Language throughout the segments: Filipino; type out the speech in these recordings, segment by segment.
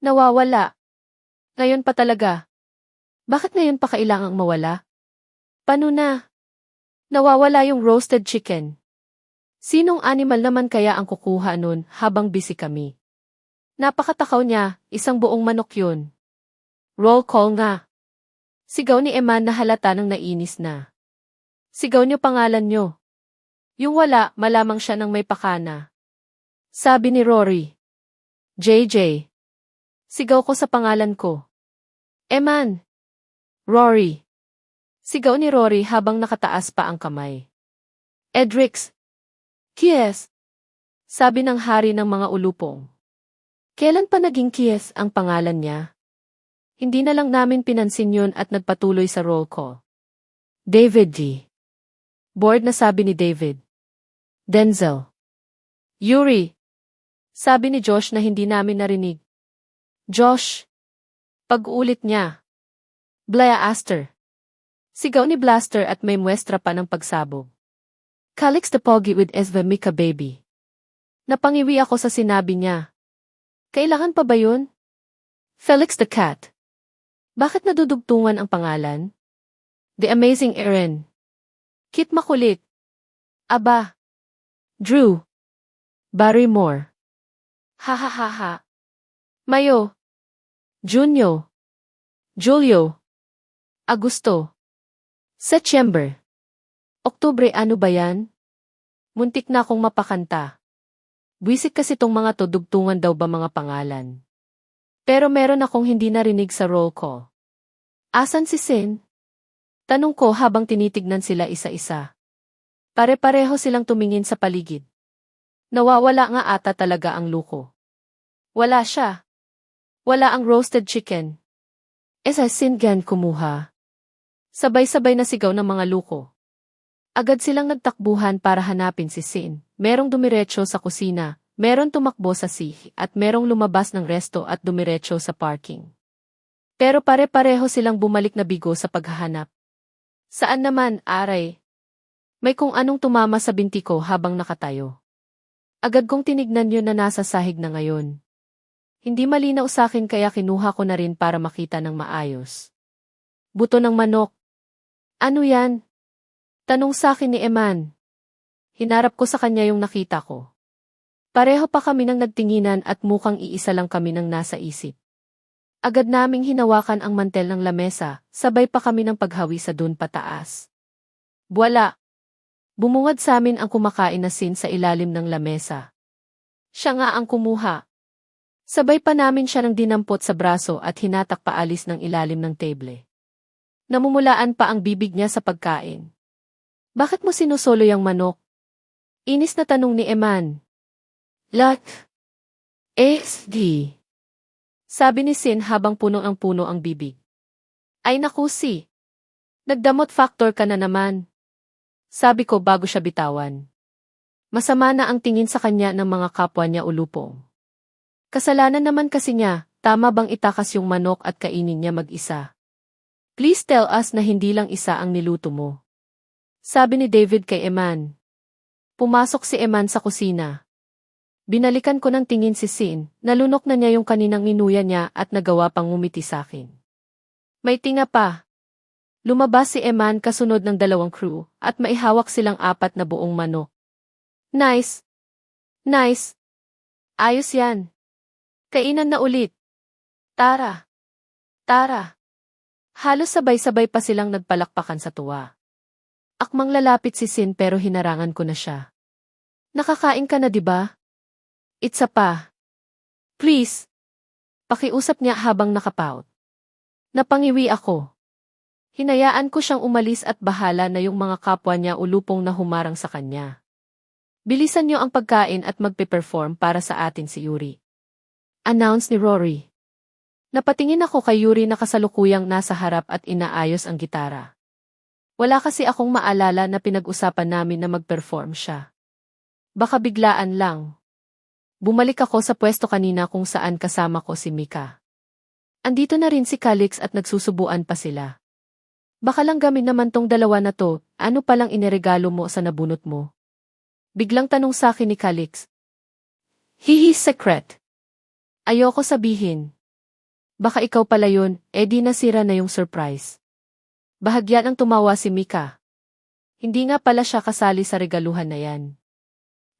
Nawawala. Ngayon pa talaga. Bakit ngayon pa kailangang mawala? Paano na? Nawawala yung roasted chicken. Sinong animal naman kaya ang kukuha nun habang busy kami? Napakatakaw niya, isang buong manok yun. Roll call nga. Sigaw ni Eman na halata ng nainis na. Sigaw niyo pangalan niyo. Yung wala, malamang siya ng may pakana. Sabi ni Rory. JJ. Sigaw ko sa pangalan ko. Eman. Rory. Sigaw ni Rory habang nakataas pa ang kamay. Edrix. Kies. Sabi ng hari ng mga ulupong. Kailan pa naging Kies ang pangalan niya? Hindi na lang namin pinansin yun at nagpatuloy sa roll call. David G. Bored na sabi ni David. Denzel. Yuri. Sabi ni Josh na hindi namin narinig. Josh. Pag-ulit niya. Blaya Aster. Sigaw ni Blaster at may muestra pa ng pagsabog. Calix the Pogi with Esva Mika baby. Napangiwi ako sa sinabi niya. Kailangan pa ba yun? Felix the Cat. Bakit nadudugtungan ang pangalan? The Amazing Aaron. Kit makulit. Aba. Drew. Barrymore. Ha ha ha ha. Mayo. Junyo. Julio. Agosto. September. Oktubre ano ba yan? Muntik na akong mapakanta. Buisit kasi tong mga to dugtungan daw ba mga pangalan. Pero meron akong hindi narinig sa roll call. Asan si Sin? Tanong ko habang tinitignan sila isa-isa. Pare-pareho silang tumingin sa paligid. Nawawala nga ata talaga ang luko. Wala siya. Wala ang roasted chicken. Esa Sin gan kumuha. Sabay-sabay na sigaw ng mga luko. Agad silang nagtakbuhan para hanapin si Sin. Merong dumiretso sa kusina. Meron tumakbo sa at merong lumabas ng resto at dumiretso sa parking. Pero pare-pareho silang bumalik na bigo sa paghahanap. Saan naman, aray? May kung anong tumama sa binti ko habang nakatayo. Agad kong tinignan yun na nasa sahig na ngayon. Hindi malinaw sa akin kaya kinuha ko na rin para makita ng maayos. Buto ng manok. Ano yan? Tanong sa akin ni Eman. Hinarap ko sa kanya yung nakita ko. Pareho pa kami nang nagtinginan at mukhang iisa lang kami nang nasa isip. Agad naming hinawakan ang mantel ng lamesa, sabay pa kami ng paghawi sa dun pataas. Buwala! Bumungad sa amin ang kumakain na Sin sa ilalim ng lamesa. Siya nga ang kumuha. Sabay pa namin siya ng dinampot sa braso at hinatak paalis ng ilalim ng table. Namumulaan pa ang bibig niya sa pagkain. Bakit mo sinusolo yung manok? Inis na tanong ni Eman. Lot. SD. Sabi ni Sin habang puno ang bibig. Ay naku si. Nagdamot factor ka na naman. Sabi ko bago siya bitawan. Masama na ang tingin sa kanya ng mga kapwa niya ulupong. Kasalanan naman kasi niya, tama bang itakas yung manok at kainin niya mag-isa? Please tell us na hindi lang isa ang niluto mo. Sabi ni David kay Eman. Pumasok si Eman sa kusina. Binalikan ko ng tingin si Sin, nalunok na niya yung kaninang inuya niya at nagawa pang ngumiti sa akin. May tinga pa. Lumabas si Eman kasunod ng 2 crew at maihawak silang 4 na buong manok. Nice. Nice. Ayos yan. Kainan na ulit. Tara. Tara. Halos sabay-sabay pa silang nagpalakpakan sa tuwa. Akmang lalapit si Sin pero hinarangan ko na siya. Nakakain ka na diba? Itsa pa. Please. Pakiusap niya habang nakapout. Napangiwi ako. Hinayaan ko siyang umalis at bahala na yung mga kapwa niya ulupong na humarang sa kanya. Bilisan niyo ang pagkain at magpe-perform para sa atin si Yuri. Announce ni Rory. Napatingin ako kay Yuri na kasalukuyang nasa harap at inaayos ang gitara. Wala kasi akong maalala na pinag-usapan namin na mag-perform siya. Baka biglaan lang. Bumalik ako sa pwesto kanina kung saan kasama ko si Mika. Andito na rin si Calix at nagsusubuan pa sila. Baka lang gamit naman tong dalawa na to, ano palang iniregalo mo sa nabunot mo? Biglang tanong sa akin ni Calix. Hihi secret. Ayoko sabihin. Baka ikaw pala yun, di nasira na yung surprise. Bahagya ng tumawa si Mika. Hindi nga pala siya kasali sa regaluhan na yan.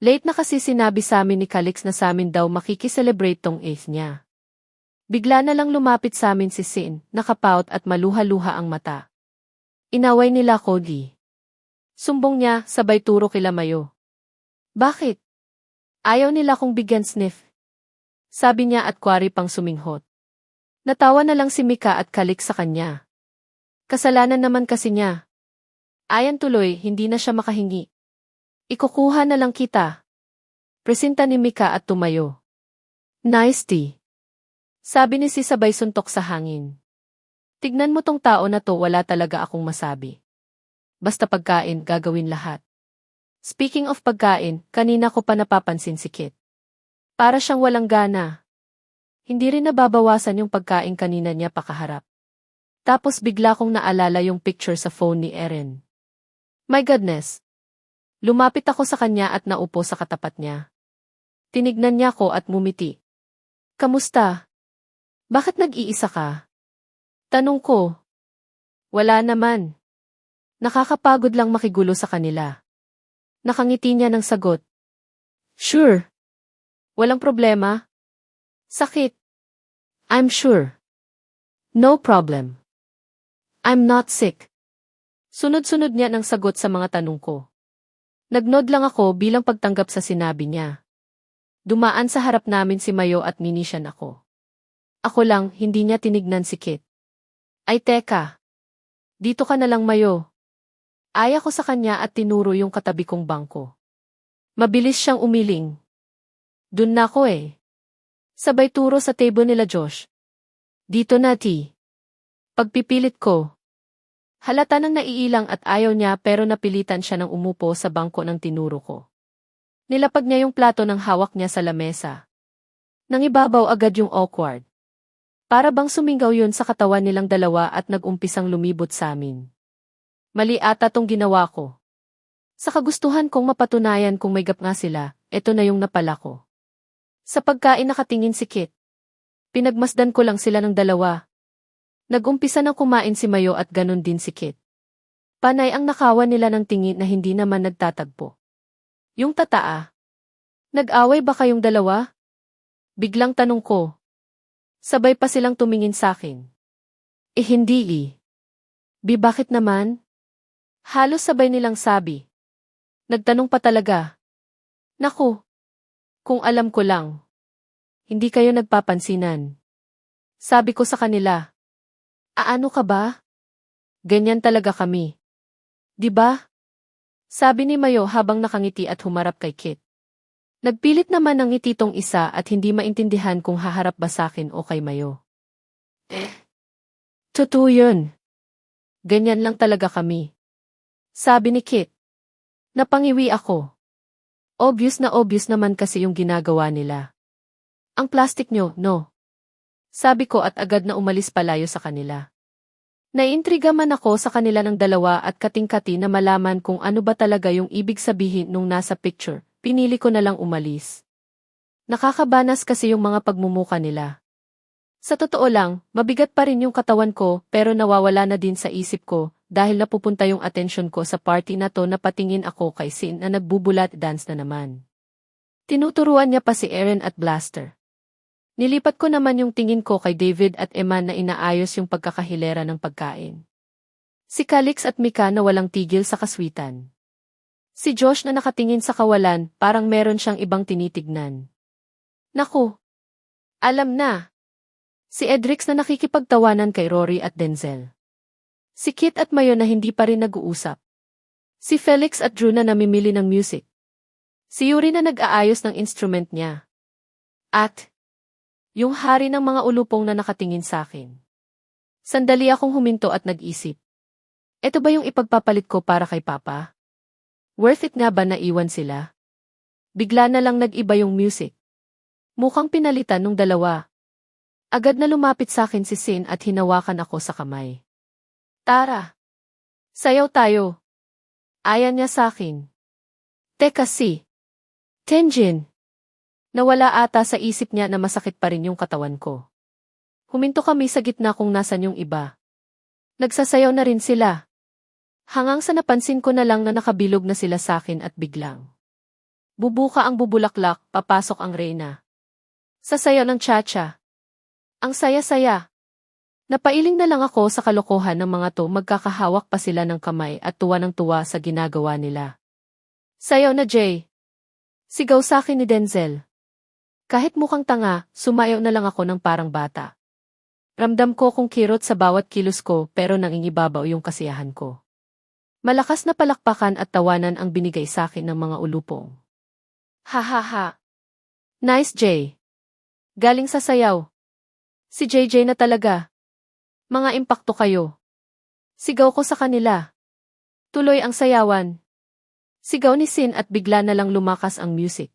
Late na kasi sinabi sa amin ni Calix na sa amin daw makikiselebrate tong eighth niya. Bigla na lang lumapit sa amin si Sin, nakapout at maluha-luha ang mata. Inaway nila Cody. Sumbong niya, sabay turo kila Mayo. Bakit? Ayaw nila kong bigyan sniff. Sabi niya at kwari pang suminghot. Natawa na lang si Mika at Calix sa kanya. Kasalanan naman kasi niya. Ayan tuloy, hindi na siya makahingi. Ikukuha na lang kita. Presinta ni Mika at tumayo. Nice tea. Sabi ni si sabay suntok sa hangin. Tignan mo tong tao na to, wala talaga akong masabi. Basta pagkain, gagawin lahat. Speaking of pagkain, kanina ko pa napapansin si Kit. Para siyang walang gana. Hindi rin nababawasan yung pagkain kanina niya pakaharap. Tapos bigla kong naalala yung picture sa phone ni Erin. My goodness! Lumapit ako sa kanya at naupo sa katapat niya. Tinignan niya ko at mumiti. Kamusta? Bakit nag-iisa ka? Tanong ko. Wala naman. Nakakapagod lang makigulo sa kanila. Nakangiti niya ng sagot. Sure. Walang problema. Sakit. I'm sure. No problem. I'm not sick. Sunod-sunod niya ng sagot sa mga tanong ko. Nagnod lang ako bilang pagtanggap sa sinabi niya. Dumaan sa harap namin si Mayo at minisyan ako. Ako lang, hindi niya tinignan si Kit. Ay teka. Dito ka na lang Mayo. Aya ko sa kanya at tinuro yung katabi kong bangko. Mabilis siyang umiling. Dun na ako eh. Sabay turo sa table nila Josh. Dito na T. Pagpipilit ko. Halata nang naiilang at ayaw niya pero napilitan siya ng umupo sa bangko ng tinuro ko. Nilapag niya yung plato ng hawak niya sa lamesa. Nangibabaw agad yung awkward. Para bang sumingaw yun sa katawan nilang dalawa at nag-umpisang lumibot sa amin. Mali ata tong ginawa ko. Sa kagustuhan kong mapatunayan kung may gap nga sila, eto na yung napala ko. Sa pagkain nakatingin si Kit. Pinagmasdan ko lang sila ng dalawa. Nag-umpisa nang kumain si Mayo at ganun din si Kit. Panay ang nakawan nila ng tingin na hindi naman nagtatagpo. Yung tataa. Nag-away ba kayong dalawa? Biglang tanong ko. Sabay pa silang tumingin sa akin. Hindi eh. Bakit naman? Halos sabay nilang sabi. Nagtanong pa talaga. Naku. Kung alam ko lang. Hindi kayo nagpapansinan. Sabi ko sa kanila. Aano ka ba? Ganyan talaga kami. 'Di ba? Sabi ni Mayo habang nakangiti at humarap kay Kit. Nagpilit naman ng ngiti tong isa at hindi maintindihan kung haharap ba sa akin o kay Mayo. Totoo yun. Ganyan lang talaga kami. Sabi ni Kit. Napangiwi ako. Obvious naman kasi yung ginagawa nila. Ang plastic nyo, no? Sabi ko at agad na umalis palayo sa kanila. Naiintriga man ako sa kanila ng dalawa at kating-kati na malaman kung ano ba talaga yung ibig sabihin nung nasa picture, pinili ko na lang umalis. Nakakabanas kasi yung mga pagmumuka nila. Sa totoo lang, mabigat pa rin yung katawan ko pero nawawala na din sa isip ko dahil napupunta yung atensyon ko sa party na to na patingin ako kay Sin na nagbubulat dance na naman. Tinuturuan niya pa si Erin at Blaster. Nilipat ko naman yung tingin ko kay David at Emma na inaayos yung pagkakahilera ng pagkain. Si Calix at Mika na walang tigil sa kaswitan. Si Josh na nakatingin sa kawalan, parang meron siyang ibang tinitignan. Naku! Alam na! Si Edrix na nakikipagtawanan kay Rory at Denzel. Si Kit at Mayo na hindi pa rin nag-uusap. Si Felix at Drew na namimili ng music. Si Yuri na nag-aayos ng instrument niya. At yung hari ng mga ulupong na nakatingin sa akin. Sandali akong huminto at nag-isip. Ito ba yung ipagpapalit ko para kay Papa? Worth it nga ba na iwan sila? Bigla na lang nag-iba yung music. Mukhang pinalitan nung dalawa. Agad na lumapit sa akin si Sin at hinawakan ako sa kamay. Tara! Sayaw tayo! Ayan niya sa akin. Teka si Tenjin! Nawala ata sa isip niya na masakit pa rin yung katawan ko. Huminto kami sa gitna kung nasan yung iba. Nagsasayaw na rin sila. Hanggang sa napansin ko na lang na nakabilog na sila sakin at biglang. Bubuka ang bubulaklak, papasok ang reyna. Sasayaw ng cha-cha. Ang saya-saya. Napailing na lang ako sa kalokohan ng mga to, magkakahawak pa sila ng kamay at tuwa ng tuwa sa ginagawa nila. Sayaw na Jay. Sigaw sa akin ni Denzel. Kahit mukhang tanga, sumayaw na lang ako ng parang bata. Ramdam ko kung kirot sa bawat kilos ko pero nangingibabaw yung kasiyahan ko. Malakas na palakpakan at tawanan ang binigay sa akin ng mga ulupong. Ha ha ha. Nice Jay. Galing sa sayaw. Si JJ na talaga. Mga impakto kayo. Sigaw ko sa kanila. Tuloy ang sayawan. Sigaw ni Sin at bigla na lang lumakas ang music.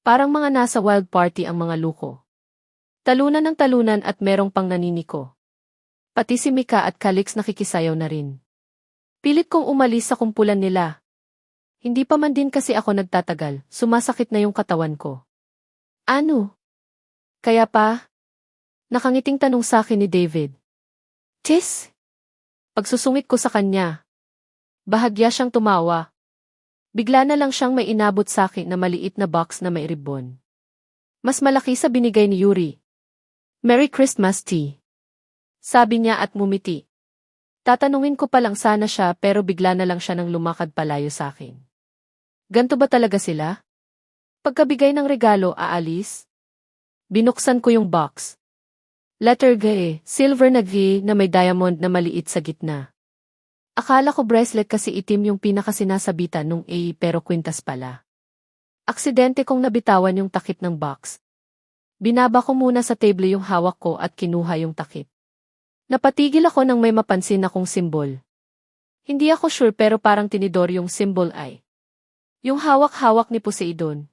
Parang mga nasa wild party ang mga luko. Talunan ng talunan at merong pang naniniko. Pati si Mika at Calix nakikisayaw na rin. Pilit kong umalis sa kumpulan nila. Hindi pa man din kasi ako nagtatagal, sumasakit na yung katawan ko. Ano? Kaya pa? Nakangiting tanong sa akin ni David. Tis? Pagsusungit ko sa kanya. Bahagya siyang tumawa. Bigla na lang siyang may inabot sa akin na maliit na box na may ribbon. Mas malaki sa binigay ni Yuri. Merry Christmas tea. Sabi niya at mumiti. Tatanungin ko pa lang sana siya pero bigla na lang siya nang lumakad palayo sa akin. Ganto ba talaga sila? Pagkabigay ng regalo, aalis? Binuksan ko yung box. Letter G, silver na G na may diamond na maliit sa gitna. Akala ko bracelet kasi itim yung pinakasinasabitan nung A pero kwintas pala. Aksidente kong nabitawan yung takip ng box. Binaba ko muna sa table yung hawak ko at kinuha yung takip. Napatigil ako nang may mapansin akong simbol. Hindi ako sure pero parang tinidor yung symbol ay. Yung hawak-hawak ni Poseidon.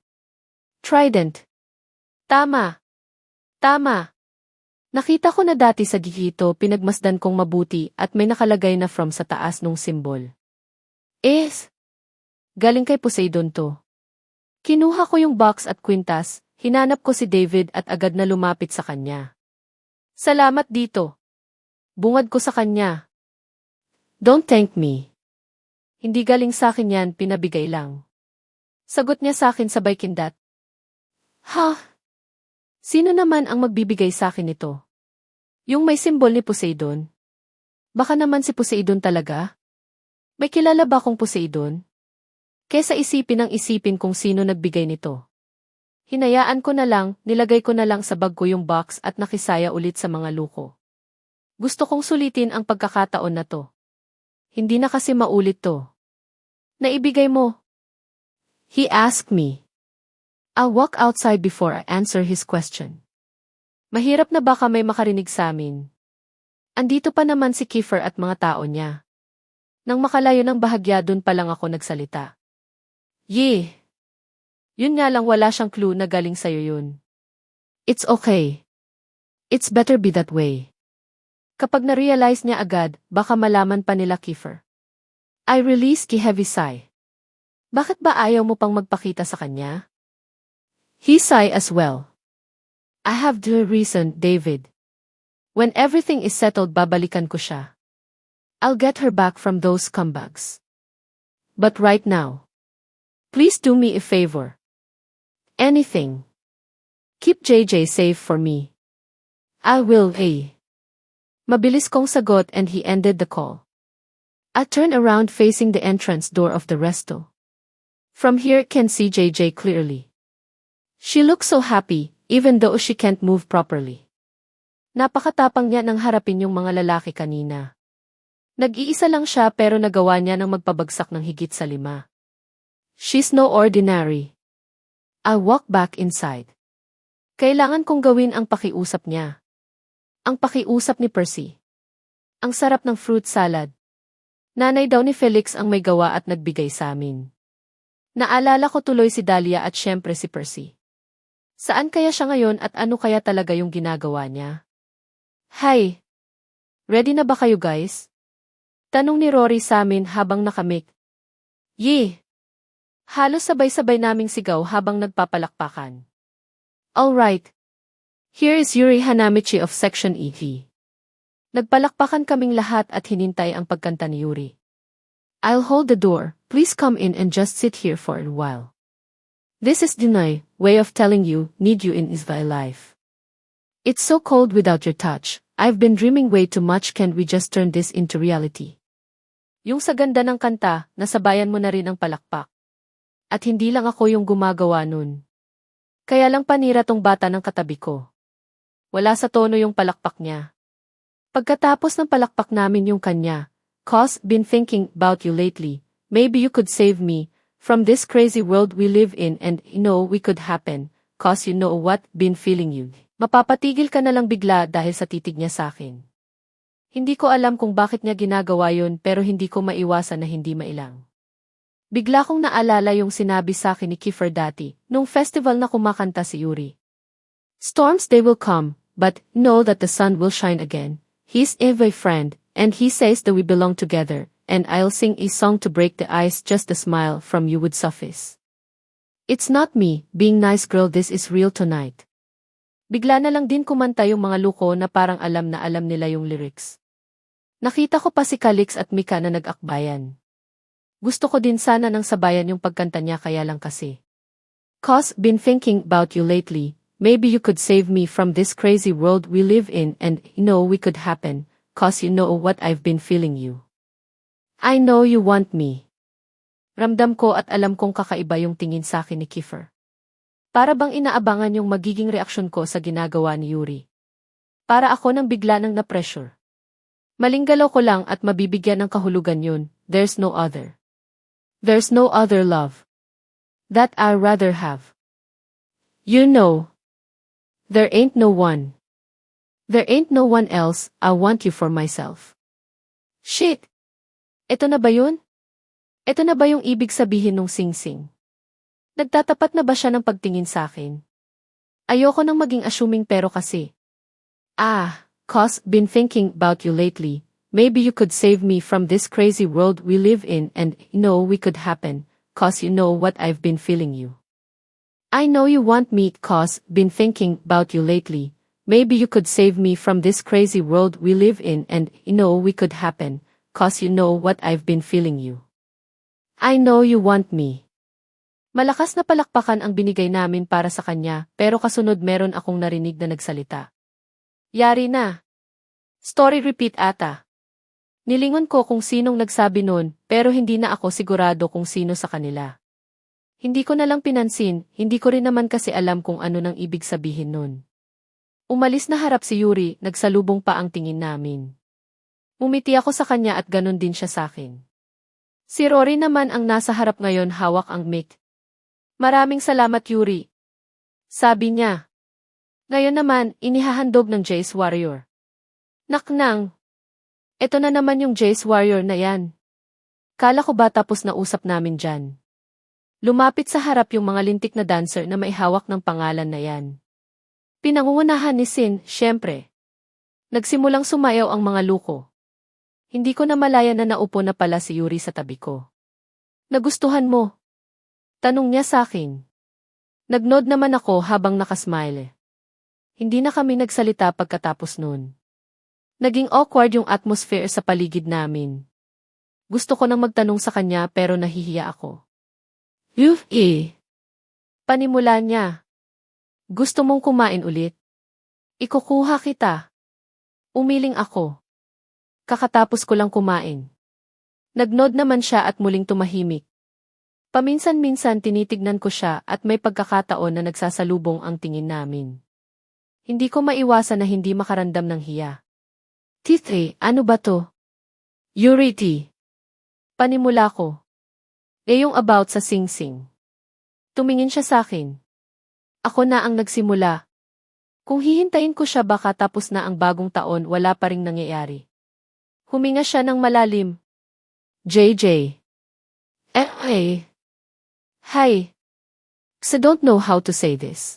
Trident. Tama. Tama. Nakita ko na dati sa gihito, pinagmasdan kong mabuti at may nakalagay na from sa taas nung simbol. Galing kay Poseidon to. Kinuha ko yung box at kwintas, hinanap ko si David at agad na lumapit sa kanya. Salamat dito. Bungad ko sa kanya. Don't thank me. Hindi galing sa akin yan, pinabigay lang. Sagot niya sa akin sabay kindat. Ha? Sino naman ang magbibigay sa akin nito? Yung may simbol ni Poseidon? Baka naman si Poseidon talaga? May kilala ba akong Poseidon? Kesa isipin ang isipin kung sino nagbigay nito. Hinayaan ko na lang, nilagay ko na lang sa bag ko yung box at nakisaya ulit sa mga luko. Gusto kong sulitin ang pagkakataon na to. Hindi na kasi maulit to. Naibigay mo? He asked me. I'll walk outside before I answer his question. Mahirap na baka may makarinig sa amin. Andito pa naman si Kiefer at mga tao niya. Nang makalayo ng bahagya dun pa lang ako nagsalita. Yun nga lang wala siyang clue na galing sa'yo yun. It's okay. It's better be that way. Kapag na-realize niya agad, baka malaman pa nila Kiefer. I released a heavy sigh. Bakit ba ayaw mo pang magpakita sa kanya? He sighed as well. I have the reason, David. When everything is settled, babalikan ko siya. I'll get her back from those scumbags. But right now, please do me a favor. Anything. Keep JJ safe for me. I will, Mabilis kong sagot and he ended the call. I turned around facing the entrance door of the resto. From here I can see JJ clearly. She looks so happy, even though she can't move properly. Napakatapang niya nang harapin yung mga lalaki kanina. Nag-iisa lang siya pero nagawa niya ng magpabagsak ng higit sa 5. She's no ordinary. I walk back inside. Kailangan kong gawin ang pakiusap niya. Ang pakiusap ni Percy. Ang sarap ng fruit salad. Nanay daw ni Felix ang may gawa at nagbigay sa amin. Naalala ko tuloy si Dahlia at syempre si Percy. Saan kaya siya ngayon at ano kaya talaga yung ginagawa niya? Hi! Ready na ba kayo guys? Tanong ni Rory sa amin habang nakamik. Halos sabay-sabay naming sigaw habang nagpapalakpakan. Alright. Here is Yuri Hanamichi of Section EV. Nagpalakpakan kaming lahat at hinintay ang pagkanta ni Yuri. I'll hold the door, please come in and just sit here for a while. This is Dinay, way of telling you, need you in is my life. It's so cold without your touch, I've been dreaming way too much, can't we just turn this into reality? Yung sa ganda ng kanta, nasabayan mo na rin ang palakpak. At hindi lang ako yung gumagawa nun. Kaya lang panira tong bata ng katabi ko. Wala sa tono yung palakpak niya. Pagkatapos ng palakpak namin yung kanya, "Cause, been thinking about you lately, maybe you could save me from this crazy world we live in and you know we could happen, cause you know what, been feeling you." Mapapatigil ka na lang bigla dahil sa titig niya sa akin. Hindi ko alam kung bakit niya ginagawa yun pero hindi ko maiwasan na hindi mailang. Bigla kong naalala yung sinabi sa akin ni Kiefer dati, nung festival na kumakanta si Yuri. Storms they will come, but know that the sun will shine again. He's every friend, and he says that we belong together, and I'll sing a song to break the ice, just a smile from you would suffice. It's not me, being nice girl, this is real tonight. Bigla na lang din kumanta yung mga luko na parang alam na alam nila yung lyrics. Nakita ko pa si Calix at Mika na nag-akbayan. Gusto ko din sana nang sabayan yung pagkanta niya kaya lang kasi. Cause, been thinking about you lately, maybe you could save me from this crazy world we live in and you know we could happen, cause you know what I've been feeling you. I know you want me. Ramdam ko at alam kong kakaiba yung tingin sa akin ni Kiefer. Para bang inaabangan yung magiging reaksyon ko sa ginagawa ni Yuri. Para ako nang bigla nang na-pressure. Malinggalaw ko lang at mabibigyan ng kahulugan yun, there's no other. There's no other love that I'd rather have. You know, there ain't no one. There ain't no one else, I want you for myself. Shit! Ito na ba yun? Ito na ba yung ibig sabihin nung sing-sing? Nagtatapat na ba siya ng pagtingin sa akin? Ayoko nang maging assuming pero kasi. Cause, been thinking about you lately, maybe you could save me from this crazy world we live in and you know we could happen, cause you know what I've been feeling you. I know you want me, cause, been thinking about you lately, maybe you could save me from this crazy world we live in and you know we could happen, cause you know what I've been feeling you. I know you want me. Malakas na palakpakan ang binigay namin para sa kanya, pero kasunod meron akong narinig na nagsalita. Yari na. Story repeat ata. Nilingon ko kung sinong nagsabi nun, pero hindi na ako sigurado kung sino sa kanila. Hindi ko na lang pinansin, hindi ko rin naman kasi alam kung ano nang ibig sabihin nun. Umalis na harap si Yuri, nagsalubong pa ang tingin namin. Umiti ako sa kanya at ganun din siya sa akin. Si Rory naman ang nasa harap ngayon, hawak ang mic. Maraming salamat Yuri. Sabi niya. Ngayon naman, inihahandog ng Jace Warrior. Naknang. Ito na naman yung Jace Warrior na yan. Kala ko ba tapos na usap namin dyan. Lumapit sa harap yung mga lintik na dancer na may hawak ng pangalan na yan. Pinangungunahan ni Sin, syempre. Nagsimulang sumayaw ang mga luko. Hindi ko na malaya na naupo na pala si Yuri sa tabi ko. Nagustuhan mo? Tanong niya sa akin. Nagnod naman ako habang nakasmile. Hindi na kami nagsalita pagkatapos nun. Naging awkward yung atmosphere sa paligid namin. Gusto ko nang magtanong sa kanya pero nahihiya ako. Panimula niya. Gusto mong kumain ulit? Ikukuha kita. Umiling ako. Kakatapos ko lang kumain. Nagnod naman siya at muling tumahimik. Paminsan-minsan tinitignan ko siya at may pagkakataon na nagsasalubong ang tingin namin. Hindi ko maiwasan na hindi makarandam ng hiya. T3, ano ba to? Yuri T. Panimula ko. Yung about sa sing-sing. Tumingin siya sa akin. Ako na ang nagsimula. Kung hihintayin ko siya baka tapos na ang bagong taon wala pa ring nangyayari. Huminga siya ng malalim. JJ. Hi. I don't know how to say this.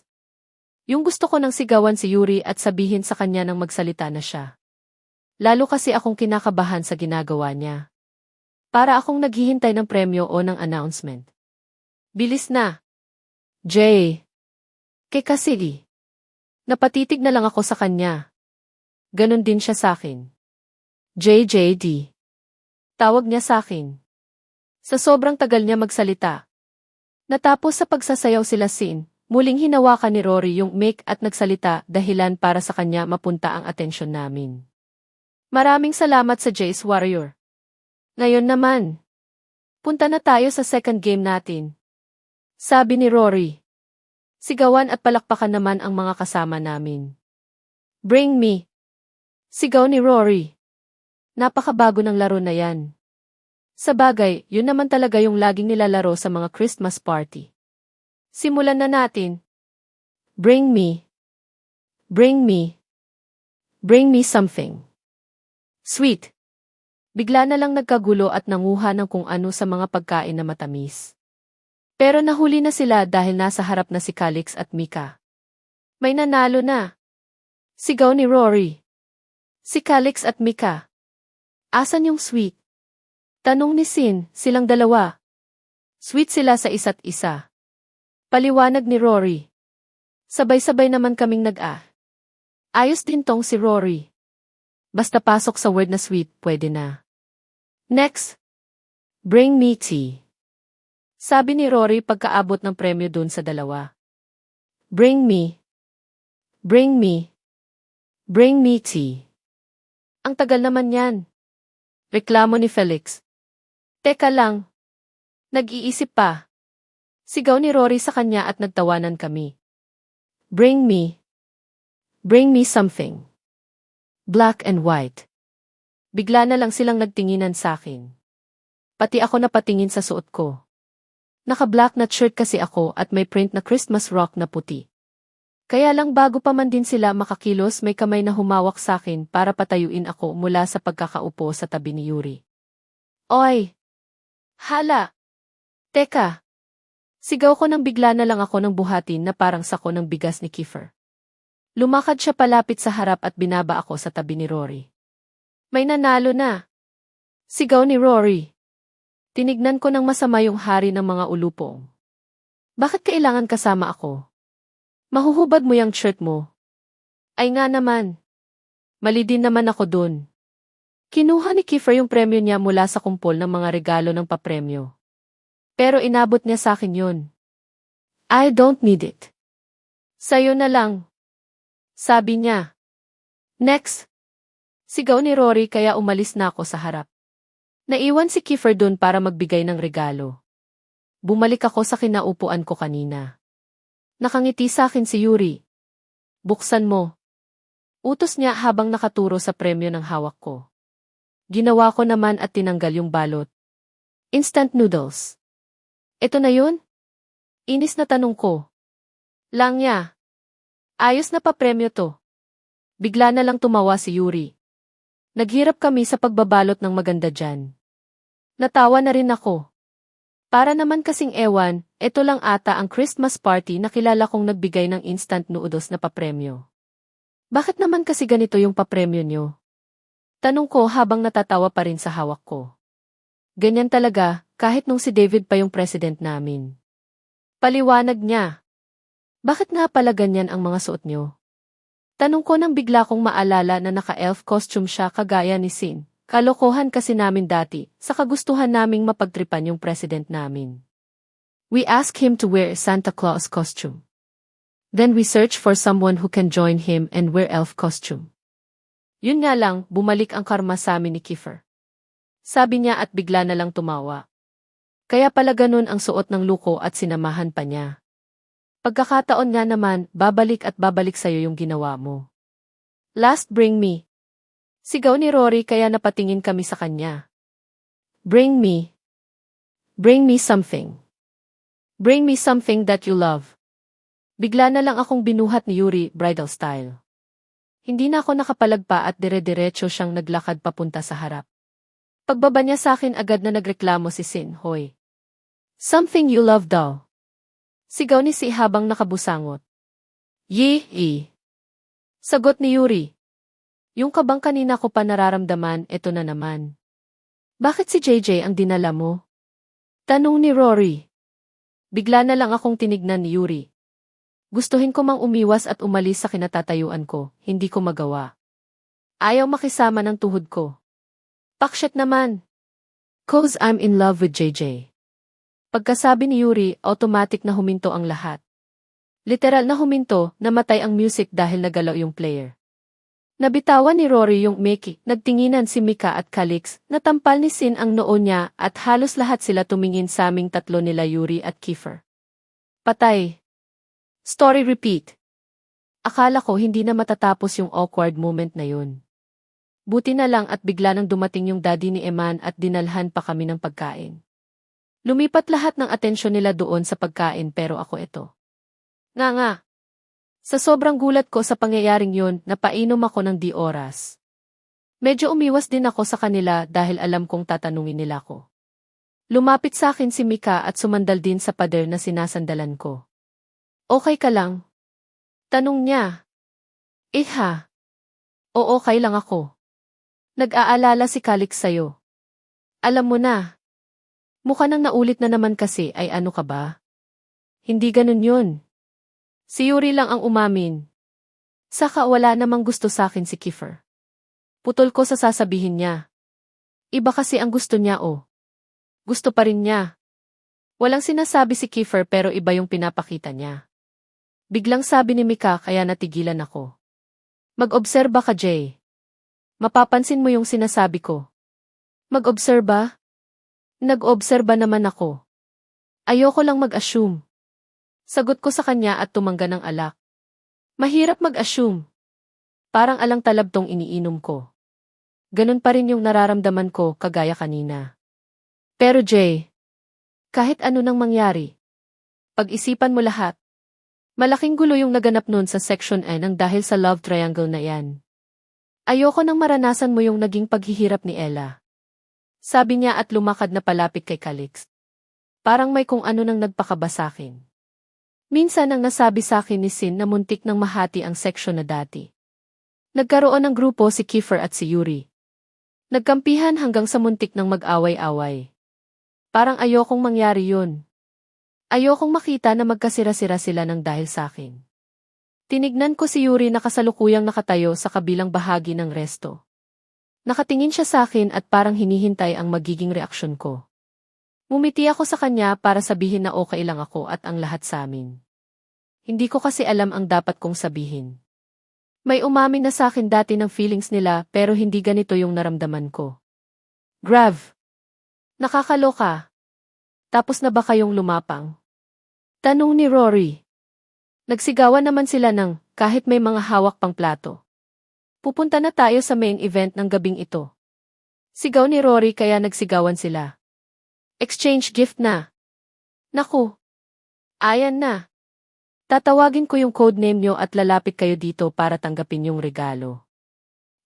Yung gusto ko nang sigawan si Yuri at sabihin sa kanya nang magsalita na siya. Lalo kasi akong kinakabahan sa ginagawa niya. Para akong naghihintay ng premyo o ng announcement. Bilis na. Jay. Kekasili. Napatitig na lang ako sa kanya. Ganon din siya sa akin. JJD. Tawag niya sa akin. Sa sobrang tagal niya magsalita. Natapos sa pagsasayaw sila Sin, muling hinawakan ni Rory yung mic at nagsalita dahilan para sa kanya mapunta ang atensyon namin. Maraming salamat sa Jace Warrior. Ngayon naman. Punta na tayo sa second game natin. Sabi ni Rory. Sigawan at palakpakan naman ang mga kasama namin. Bring me. Sigaw ni Rory. Napakabago ng laro na yan. Sa bagay, yun naman talaga yung laging nilalaro sa mga Christmas party. Simulan na natin. Bring me. Bring me. Bring me something. Sweet. Bigla na lang nagkagulo at nanguha ng kung ano sa mga pagkain na matamis. Pero nahuli na sila dahil nasa harap na si Calix at Mika. May nanalo na. Sigaw ni Rory. Si Calix at Mika. Asan yung sweet? Tanong ni Sin, silang dalawa. Sweet sila sa isa't isa. Paliwanag ni Rory. Sabay-sabay naman kaming Ayos din tong si Rory. Basta pasok sa word na sweet, pwede na. Next. Bring me tea. Sabi ni Rory pagkaabot ng premyo dun sa dalawa. Bring me. Bring me. Bring me tea. Ang tagal naman yan. Reklamo ni Felix. Teka lang. Nag-iisip pa. Sigaw ni Rory sa kanya at nagtawanan kami. Bring me. Bring me something. Black and white. Bigla na lang silang nagtinginan sa akin. Pati ako napatingin sa suot ko. Naka-black na shirt kasi ako at may print na Christmas rock na puti. Kaya lang bago pa man din sila makakilos may kamay na humawak sa akin para patayuin ako mula sa pagkakaupo sa tabi ni Yuri. Oy! Hala! Teka! Sigaw ko nang bigla na lang ako ng buhatin na parang sako ng bigas ni Kiefer. Lumakad siya palapit sa harap at binaba ako sa tabi ni Rory. May nanalo na! Sigaw ni Rory. Tinignan ko ng masama yung hari ng mga ulupong. Bakit kailangan kasama ako? Mahuhubad mo yung shirt mo. Ay nga naman. Mali din naman ako dun. Kinuha ni Kiefer yung premyo niya mula sa kumpol ng mga regalo ng papremyo. Pero inabot niya sa akin yun. I don't need it. Sa'yo na lang. Sabi niya. Next. Sigaw ni Rory kaya umalis na ako sa harap. Naiwan si Kiefer dun para magbigay ng regalo. Bumalik ako sa kinaupuan ko kanina. Nakangiti sa akin si Yuri. Buksan mo. Utos niya habang nakaturo sa premyo ng hawak ko. Ginawa ko naman at tinanggal yung balot. Instant noodles. Ito na yun? Inis na tanong ko. Lang niya. Ayos na pa premyo to. Bigla na lang tumawa si Yuri. Naghirap kami sa pagbabalot ng maganda dyan. Natawa na rin ako. Para naman kasing ewan, ito lang ata ang Christmas party na kilala kong nagbigay ng instant noodles na papremyo. Bakit naman kasi ganito yung papremyo nyo? Tanong ko habang natatawa pa rin sa hawak ko. Ganyan talaga, kahit nung si David pa yung president namin. Paliwanag niya. Bakit nga pala ganyan ang mga suot nyo? Tanong ko nang bigla kong maalala na naka-elf costume siya kagaya ni Sin. Kalokohan kasi namin dati, sa kagustuhan naming mapagtripan yung president namin. We ask him to wear a Santa Claus costume. Then we search for someone who can join him and wear elf costume. Yun nga lang, bumalik ang karma sa amin ni Kiefer. Sabi niya at bigla na lang tumawa. Kaya pala ganun ang suot ng luko at sinamahan pa niya. Pagkakataon nga naman, babalik at babalik sa'yo yung ginawa mo. Last bring me. Sigaw ni Rory kaya napatingin kami sa kanya. Bring me. Bring me something. Bring me something that you love. Bigla na lang akong binuhat ni Yuri, bridal style. Hindi na ako nakapalagpa at dire-diretso siyang naglakad papunta sa harap. Pagbaba niya sa akin agad na nagreklamo si Sin, hoy. Something you love daw. Sigaw ni Si habang nakabusangot. Yee. Sagot ni Yuri. Yung kabang kanina ko pa nararamdaman, eto na naman. Bakit si JJ ang dinala mo? Tanong ni Rory. Bigla na lang akong tinignan ni Yuri. Gustuhin ko mang umiwas at umalis sa kinatatayuan ko, hindi ko magawa. Ayaw makisama ng tuhod ko. Paksyat naman. Cause I'm in love with JJ. Pagkasabi ni Yuri, automatic na huminto ang lahat. Literal na huminto, namatay ang music dahil nagalaw yung player. Nabitawan ni Rory yung Mickey, nagtinginan si Mika at Calix, natampal ni Sin ang noo niya at halos lahat sila tumingin sa aming tatlo nila Yuri at Kiefer. Patay. Story repeat. Akala ko hindi na matatapos yung awkward moment na yun. Buti na lang at bigla nang dumating yung daddy ni Eman at dinalhan pa kami ng pagkain. Lumipat lahat ng atensyon nila doon sa pagkain pero ako ito. Nga. Sa sobrang gulat ko sa pangyayaring yun, napainom ako ng di oras. Medyo umiwas din ako sa kanila dahil alam kong tatanungin nila ko. Lumapit sa akin si Mika at sumandal din sa pader na sinasandalan ko. Okay ka lang? Tanong niya. Ha? Oo, okay lang ako. Nag-aalala si Calix sa'yo. Alam mo na. Mukha nang naulit na naman kasi ay ano ka ba? Hindi ganun yun. Si Yuri lang ang umamin. Saka wala namang gusto sa akin si Kiefer. Putol ko sa sasabihin niya. Iba kasi ang gusto niya Gusto pa rin niya. Walang sinasabi si Kiefer pero iba yung pinapakita niya. Biglang sabi ni Mika kaya natigilan ako. Mag-obserba ka, Jay. Mapapansin mo yung sinasabi ko. Mag-obserba? Nag-obserba naman ako. Ayoko lang mag-assume. Sagot ko sa kanya at tumangga ng alak. Mahirap mag-assume. Parang alang-talab tong iniinom ko. Ganun pa rin yung nararamdaman ko kagaya kanina. Pero Jay, kahit ano nang mangyari, pag-isipan mo lahat. Malaking gulo yung naganap nun sa Section N ang dahil sa love triangle na yan. Ayoko nang maranasan mo yung naging paghihirap ni Ella. Sabi niya at lumakad na palapit kay Calix. Parang may kung ano nang nagpakaba sakin. Minsan ang nasabi sa akin ni Sin na muntik nang mahati ang section na dati. Nagkaroon ng grupo si Kiefer at si Yuri. Nagkampihan hanggang sa muntik nang mag-away-away. Parang ayokong mangyari yun. Ayokong makita na magkasira-sira sila ng dahil sa akin. Tinignan ko si Yuri na kasalukuyang nakatayo sa kabilang bahagi ng resto. Nakatingin siya sa akin at parang hinihintay ang magiging reaksyon ko. Ngumiti ako sa kanya para sabihin na okay lang ako at ang lahat sa amin. Hindi ko kasi alam ang dapat kong sabihin. May umamin na sa akin dati ng feelings nila pero hindi ganito yung naramdaman ko. Grav. Nakakaloka. Tapos na ba kayong lumapang? Tanong ni Rory. Nagsigawan naman sila ng kahit may mga hawak pang plato. Pupunta na tayo sa main event ng gabing ito. Sigaw ni Rory kaya nagsigawan sila. Exchange gift na. Naku. Ayan na. Tatawagin ko yung codename nyo at lalapit kayo dito para tanggapin yung regalo.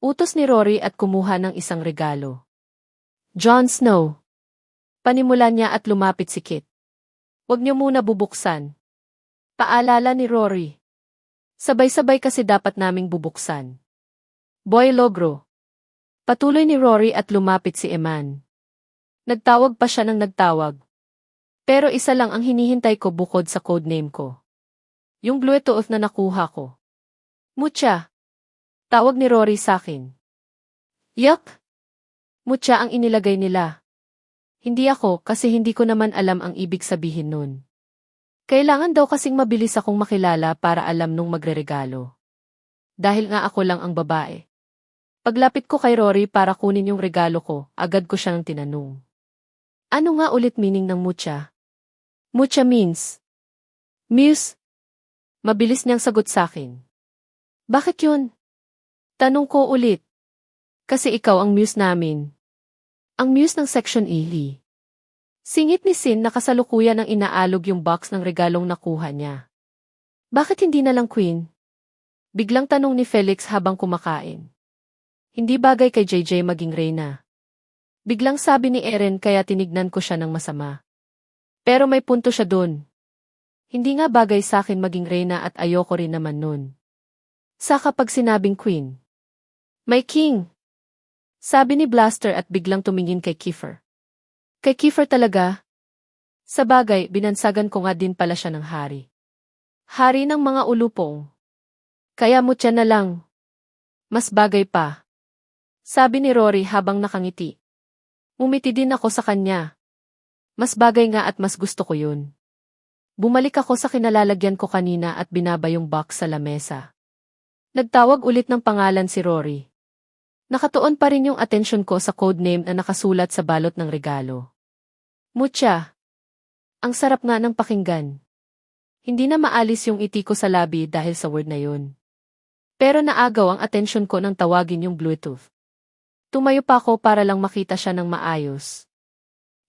Utos ni Rory at kumuha ng isang regalo. Jon Snow. Panimulan niya at lumapit si Kit. Huwag niyo muna bubuksan. Paalala ni Rory. Sabay-sabay kasi dapat naming bubuksan. Boy Logro. Patuloy ni Rory at lumapit si Eman. Nagtawag pa siya ng nagtawag. Pero isa lang ang hinihintay ko bukod sa codename ko. Yung Bluetooth na nakuha ko. Mucha. Tawag ni Rory sa akin. Yuck. Mucha ang inilagay nila. Hindi ako kasi hindi ko naman alam ang ibig sabihin nun. Kailangan daw kasing mabilis akong makilala para alam nung magreregalo. Dahil nga ako lang ang babae. Paglapit ko kay Rory para kunin yung regalo ko, agad ko siyang tinanong. Ano nga ulit meaning ng mucha? Mucha means muse. Mabilis niyang sagot sa akin. Bakit yun? Tanong ko ulit. Kasi ikaw ang muse namin. Ang muse ng Section E. Singit ni Sin na kasalukuyan ang inaalog yung box ng regalong nakuha niya. Bakit hindi na lang Queen? Biglang tanong ni Felix habang kumakain. Hindi bagay kay JJ maging Reyna. Biglang sabi ni Eren kaya tinignan ko siya ng masama. Pero may punto siya dun. Hindi nga bagay sa akin maging Reyna at ayoko rin naman nun. Saka pag sinabing Queen. May King. Sabi ni Blaster at biglang tumingin kay Kiefer. Kay Kiefer talaga? Sa bagay, binansagan ko nga din pala siya ng hari. Hari ng mga ulupong. Kaya mutya na lang. Mas bagay pa. Sabi ni Rory habang nakangiti. Umiti din ako sa kanya. Mas bagay nga at mas gusto ko yun. Bumalik ako sa kinalalagyan ko kanina at binaba yung box sa lamesa. Nagtawag ulit ng pangalan si Rory. Nakatuon pa rin yung atensyon ko sa codename na nakasulat sa balot ng regalo. Mutya. Ang sarap nga ng pakinggan. Hindi na maalis yung iti ko sa labi dahil sa word na yun. Pero naagaw ang atensyon ko nang tawagin yung Bluetooth. Tumayo pa ako para lang makita siya ng maayos.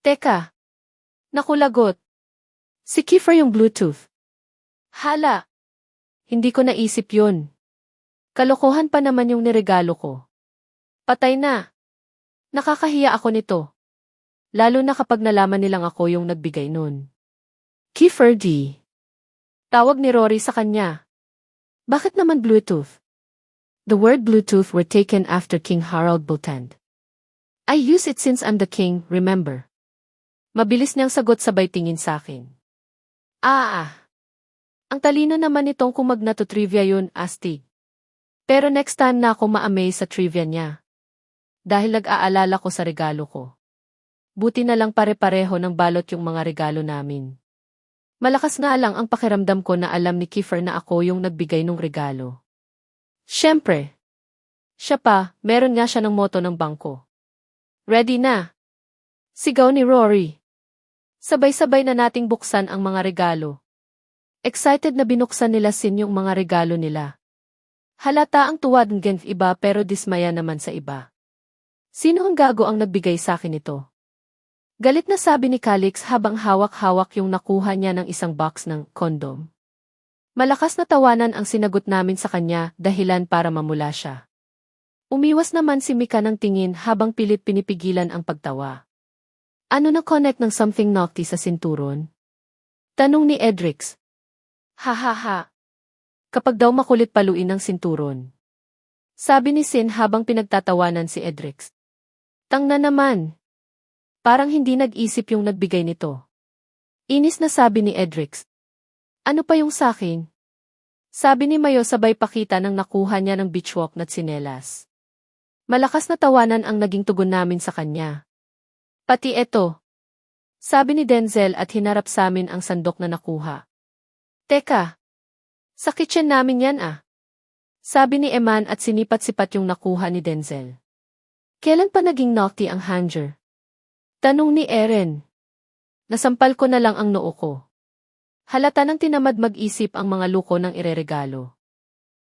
Teka. Nakulagot. Si Kiefer yung Bluetooth. Hala. Hindi ko naisip yun. Kalokohan pa naman yung niregalo ko. Patay na. Nakakahiya ako nito. Lalo na kapag nalaman nilang ako yung nagbigay nun. Kiefer D. Tawag ni Rory sa kanya. Bakit naman Bluetooth? The word Bluetooth were taken after King Harald Bultand. I use it since I'm the king, remember? Mabilis niyang sagot sabay tingin sa akin. Ang talino naman nitong kumagna to trivia yun, astig. Pero next time na ako ma-amaze sa trivia niya. Dahil nag-aalala ko sa regalo ko. Buti na lang pare-pareho ng balot yung mga regalo namin. Malakas nga lang ang pakiramdam ko na alam ni Kiefer na ako yung nagbigay ng regalo. Siyempre. Siya pa, meron nga siya ng moto ng bangko. Ready na. Sigaw ni Rory. Sabay-sabay na nating buksan ang mga regalo. Excited na binuksan nila Sin yung mga regalo nila. Halata ang tuwa ng Genf iba pero dismaya naman sa iba. Sino ang gago ang nagbigay sa akin ito? Galit na sabi ni Calix habang hawak-hawak yung nakuha niya ng isang box ng kondom. Malakas na tawanan ang sinagot namin sa kanya dahilan para mamula siya. Umiwas naman si Mika ng tingin habang pilit pinipigilan ang pagtawa. Ano na connect ng something naughty sa sinturon? Tanong ni Edrix. Ha. Kapag daw makulit paluin ng sinturon. Sabi ni Sin habang pinagtatawanan si Edrix. Tangna naman. Parang hindi nag-isip yung nagbigay nito. Inis na sabi ni Edrix. Ano pa yung sakin? Sabi ni Mayo sabay pakita ng nakuha niya ng beachwalk na tsinelas. Malakas na tawanan ang naging tugon namin sa kanya. Pati eto. Sabi ni Denzel at hinarap sa amin ang sandok na nakuha. Teka. Sa kitchen namin yan Sabi ni Eman at sinipat-sipat yung nakuha ni Denzel. Kailan pa naging naughty ang hanger? Tanong ni Erin. Nasampal ko na lang ang noo ko. Halata nang tinamad mag-isip ang mga luko ng ireregalo.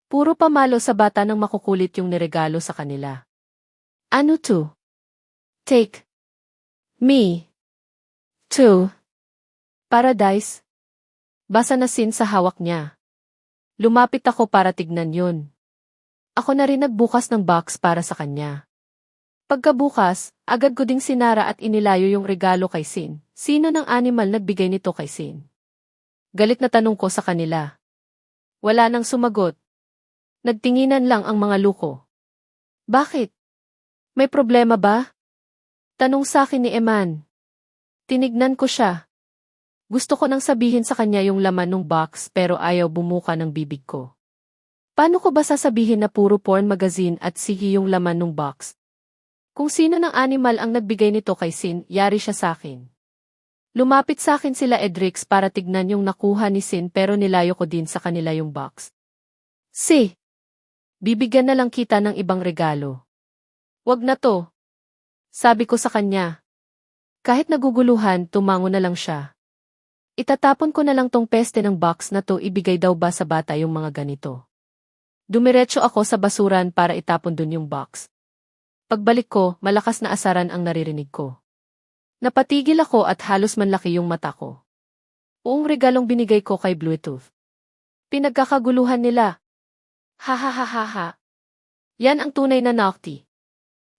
Puro pamalo sa bata nang makukulit yung niregalo sa kanila. Ano to? Take. Me. To. Paradise. Basa na Sin sa hawak niya. Lumapit ako para tignan yun. Ako na rin nagbukas ng box para sa kanya. Pagkabukas, agad ko ding sinara at inilayo yung regalo kay Sin. Sino ng animal nagbigay nito kay Sin? Galit na tanong ko sa kanila. Wala nang sumagot. Nagtinginan lang ang mga luko. Bakit? May problema ba? Tanong sa akin ni Eman. Tinignan ko siya. Gusto ko nang sabihin sa kanya yung laman ng box pero ayaw bumuka ng bibig ko. Paano ko ba sasabihin na puro porn magazine at sige yung laman ng box? Kung sino ng animal ang nagbigay nito kay Sin, yari siya sa akin. Lumapit sa akin sila Edrix para tignan yung nakuha ni Sin pero nilayo ko din sa kanila yung box. Bibigyan na lang kita ng ibang regalo. Wag na to. Sabi ko sa kanya. Kahit naguguluhan, tumango na lang siya. Itatapon ko na lang tong peste ng box na to, ibigay daw ba sa bata yung mga ganito. Dumiretso ako sa basuran para itapon dun yung box. Pagbalik ko, malakas na asaran ang naririnig ko. Napatigil ako at halos manlaki yung mata ko. Buong regalong binigay ko kay Bluetooth. Pinagkakaguluhan nila. Ha. Yan ang tunay na naughty.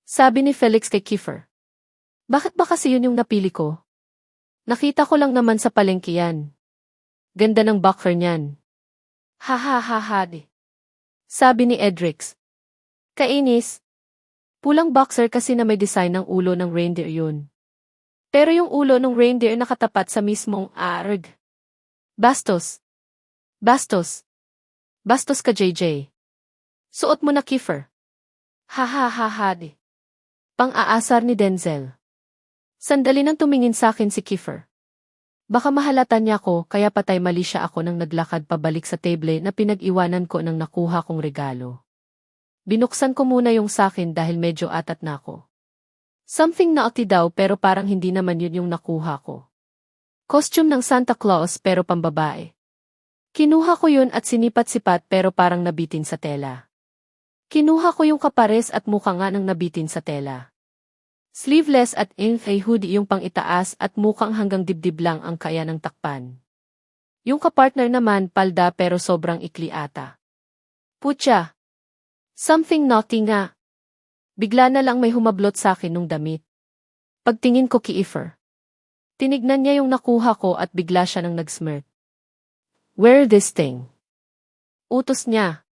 Sabi ni Felix kay Kiefer. Bakit ba kasi yun yung napili ko? Nakita ko lang naman sa palengke yan. Ganda ng boxer niyan. Ha. Sabi ni Edrix. Kainis. Pulang boxer kasi na may design ng ulo ng reindeer yun. Pero yung ulo ng reindeer nakatapat sa mismong arg. Bastos. Bastos. Bastos ka, JJ. Suot mo na, Kiefer. Ha ha ha ha di. Pang-aasar ni Denzel. Sandali nang tumingin sa akin si Kiefer. Baka mahalata niya ko kaya patay mali siya ako nang naglakad pabalik sa table na pinag-iwanan ko nang nakuha kong regalo. Binuksan ko muna yung sakin dahil medyo atat na ako. Something naughty daw pero parang hindi naman yun yung nakuha ko. Costume ng Santa Claus pero pambabae. Kinuha ko yun at sinipat-sipat pero parang nabitin sa tela. Kinuha ko yung kapares at mukha nga nang nabitin sa tela. Sleeveless at a hoodie yung pang-itaas at mukhang hanggang dibdib lang ang kaya ng takpan. Yung kapartner naman palda pero sobrang ikli ata. Putya! Something naughty nga. Bigla na lang may humablot sa akin nung damit. Pagtingin ko Kiefer. Tinignan niya yung nakuha ko at bigla siya nang nag-smirk. Wear this thing. Utos niya.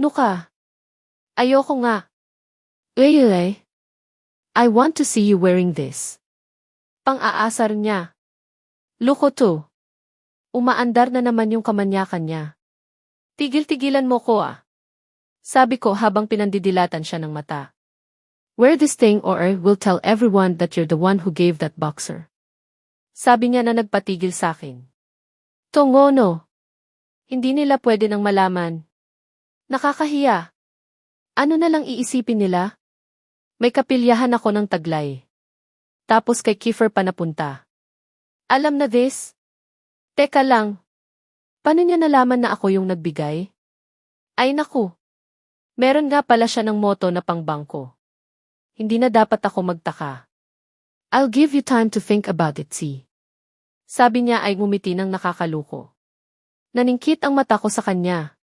Nuka. Ayoko nga. Really? I want to see you wearing this. Pang-aasar niya. Luko to. Umaandar na naman yung kamanyakan niya. Tigil-tigilan mo ko ah. Sabi ko habang pinandidilatan siya ng mata. Wear this thing or I will tell everyone that you're the one who gave that boxer. Sabi niya na nagpatigil sa akin. Tongono. Hindi nila pwede nang malaman. Nakakahiya. Ano na lang iisipin nila? May kapilyahan ako ng taglay. Tapos kay Kiefer pa napunta. Alam na this? Teka lang. Paano niya nalaman na ako yung nagbigay? Ay naku. Meron nga pala siya ng moto na pangbangko. Hindi na dapat ako magtaka. I'll give you time to think about it, see. Sabi niya ay ngumiti ng nakakaluko. Naningkit ang mata ko sa kanya.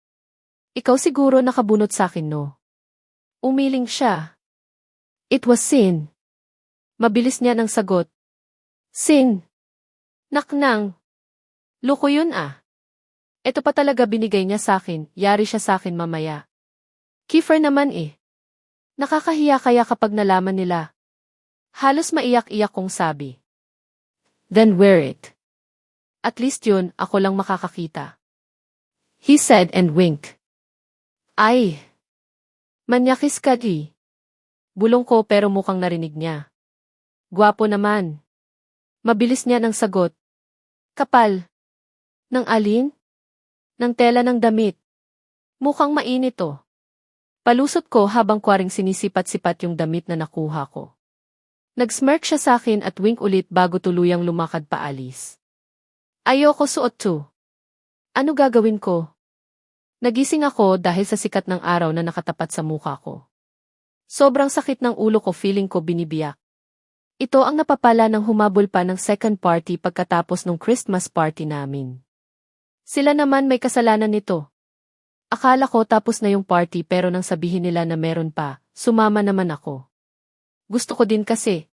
Ikaw siguro nakabunot sa akin, no? Umiling siya. It was sin. Mabilis niya ng sagot. Sin. Naknang. Luko yun ah. Ito pa talaga binigay niya sa akin, yari siya sa akin mamaya. Kiefer naman eh. Nakakahiya kaya kapag nalaman nila. Halos maiyak-iyak kong sabi. Then wear it. At least yun, ako lang makakakita. He said and winked. Ay! Manyakis ka di. Bulong ko pero mukhang narinig niya. Gwapo naman. Mabilis niya ng sagot. Kapal. Ng alin? Ng tela ng damit. Mukhang mainit oh. Palusot ko habang kwaring sinisipat-sipat yung damit na nakuha ko. Nag-smirk siya sa akin at wink ulit bago tuluyang lumakad paalis. Ayoko suot to. Ano gagawin ko? Nagising ako dahil sa sikat ng araw na nakatapat sa mukha ko. Sobrang sakit ng ulo ko, feeling ko binibiyak. Ito ang napapala ng humabol pa ng second party pagkatapos ng Christmas party namin. Sila naman may kasalanan nito. Akala ko tapos na yung party pero nang sabihin nila na meron pa, sumama naman ako. Gusto ko din kasi.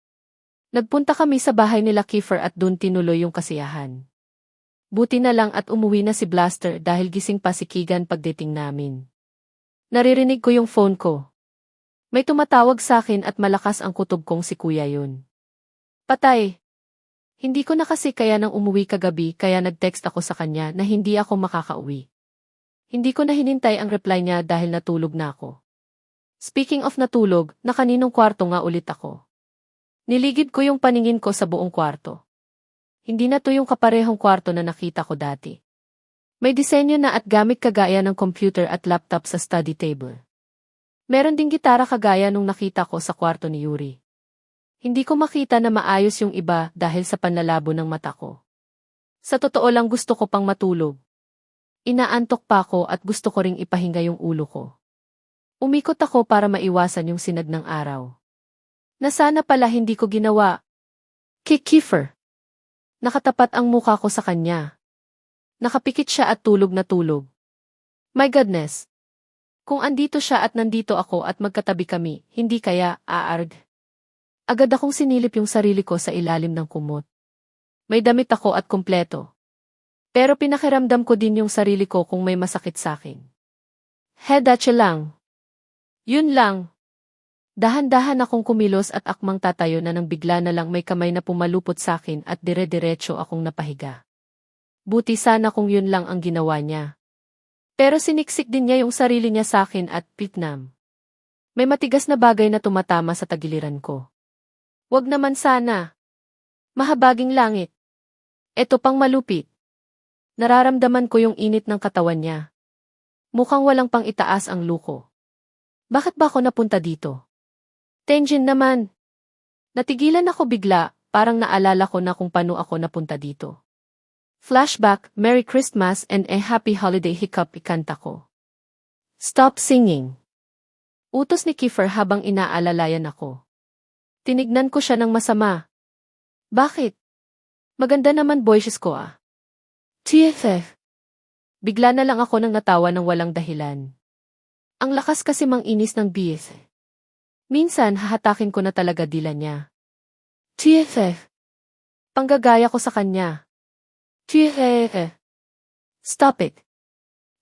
Nagpunta kami sa bahay nila Kiefer at dun tinuloy yung kasiyahan. Buti na lang at umuwi na si Blaster dahil gising pa si Keegan pagdating namin. Naririnig ko yung phone ko. May tumatawag sa akin at malakas ang kutob kong si kuya yun. Patay. Hindi ko na kasi kaya nang umuwi kagabi kaya nag-text ako sa kanya na hindi ako makakauwi. Hindi ko na hinintay ang reply niya dahil natulog na ako. Speaking of natulog, na kaninong kwarto nga ulit ako. Niligid ko yung paningin ko sa buong kwarto. Hindi na to yung kaparehong kwarto na nakita ko dati. May disenyo na at gamit kagaya ng computer at laptop sa study table. Meron ding gitara kagaya nung nakita ko sa kwarto ni Yuri. Hindi ko makita na maayos yung iba dahil sa panlalabo ng mata ko. Sa totoo lang gusto ko pang matulog. Inaantok pa ako at gusto ko ring ipahinga yung ulo ko. Umikot ako para maiwasan yung sinag ng araw. Na sana pala hindi ko ginawa. Kiefer. Nakatapat ang mukha ko sa kanya. Nakapikit siya at tulog na tulog. My goodness. Kung andito siya at nandito ako at magkatabi kami, hindi kaya aard. Agad akong sinilip yung sarili ko sa ilalim ng kumot. May damit ako at kumpleto. Pero pinakiramdam ko din yung sarili ko kung may masakit sa akin. Hedache lang. Yun lang. Dahan-dahan akong kumilos at akmang tatayo na nang bigla na lang may kamay na pumalupot sa akin at dire-diretso akong napahiga. Buti sana kung yun lang ang ginawa niya. Pero siniksik din niya yung sarili niya sa akin at Vietnam. May matigas na bagay na tumatama sa tagiliran ko. Wag naman sana. Mahabaging langit. Eto pang malupit. Nararamdaman ko yung init ng katawan niya. Mukhang walang pang itaas ang luko. Bakit ba ako napunta dito? Tenjin naman. Natigilan ako bigla, parang naalala ko na kung paano ako napunta dito. Flashback, Merry Christmas and a Happy Holiday hiccup ikanta ko. Stop singing. Utos ni Kiefer habang inaalalayan ako. Tinignan ko siya ng masama. Bakit? Maganda naman boses ko ah. TFF. Bigla na lang ako nang natawa ng walang dahilan. Ang lakas kasi manginis ng BS. Minsan hahatakin ko na talaga dila niya. TFF. Panggagaya ko sa kanya. TFF. Stop it.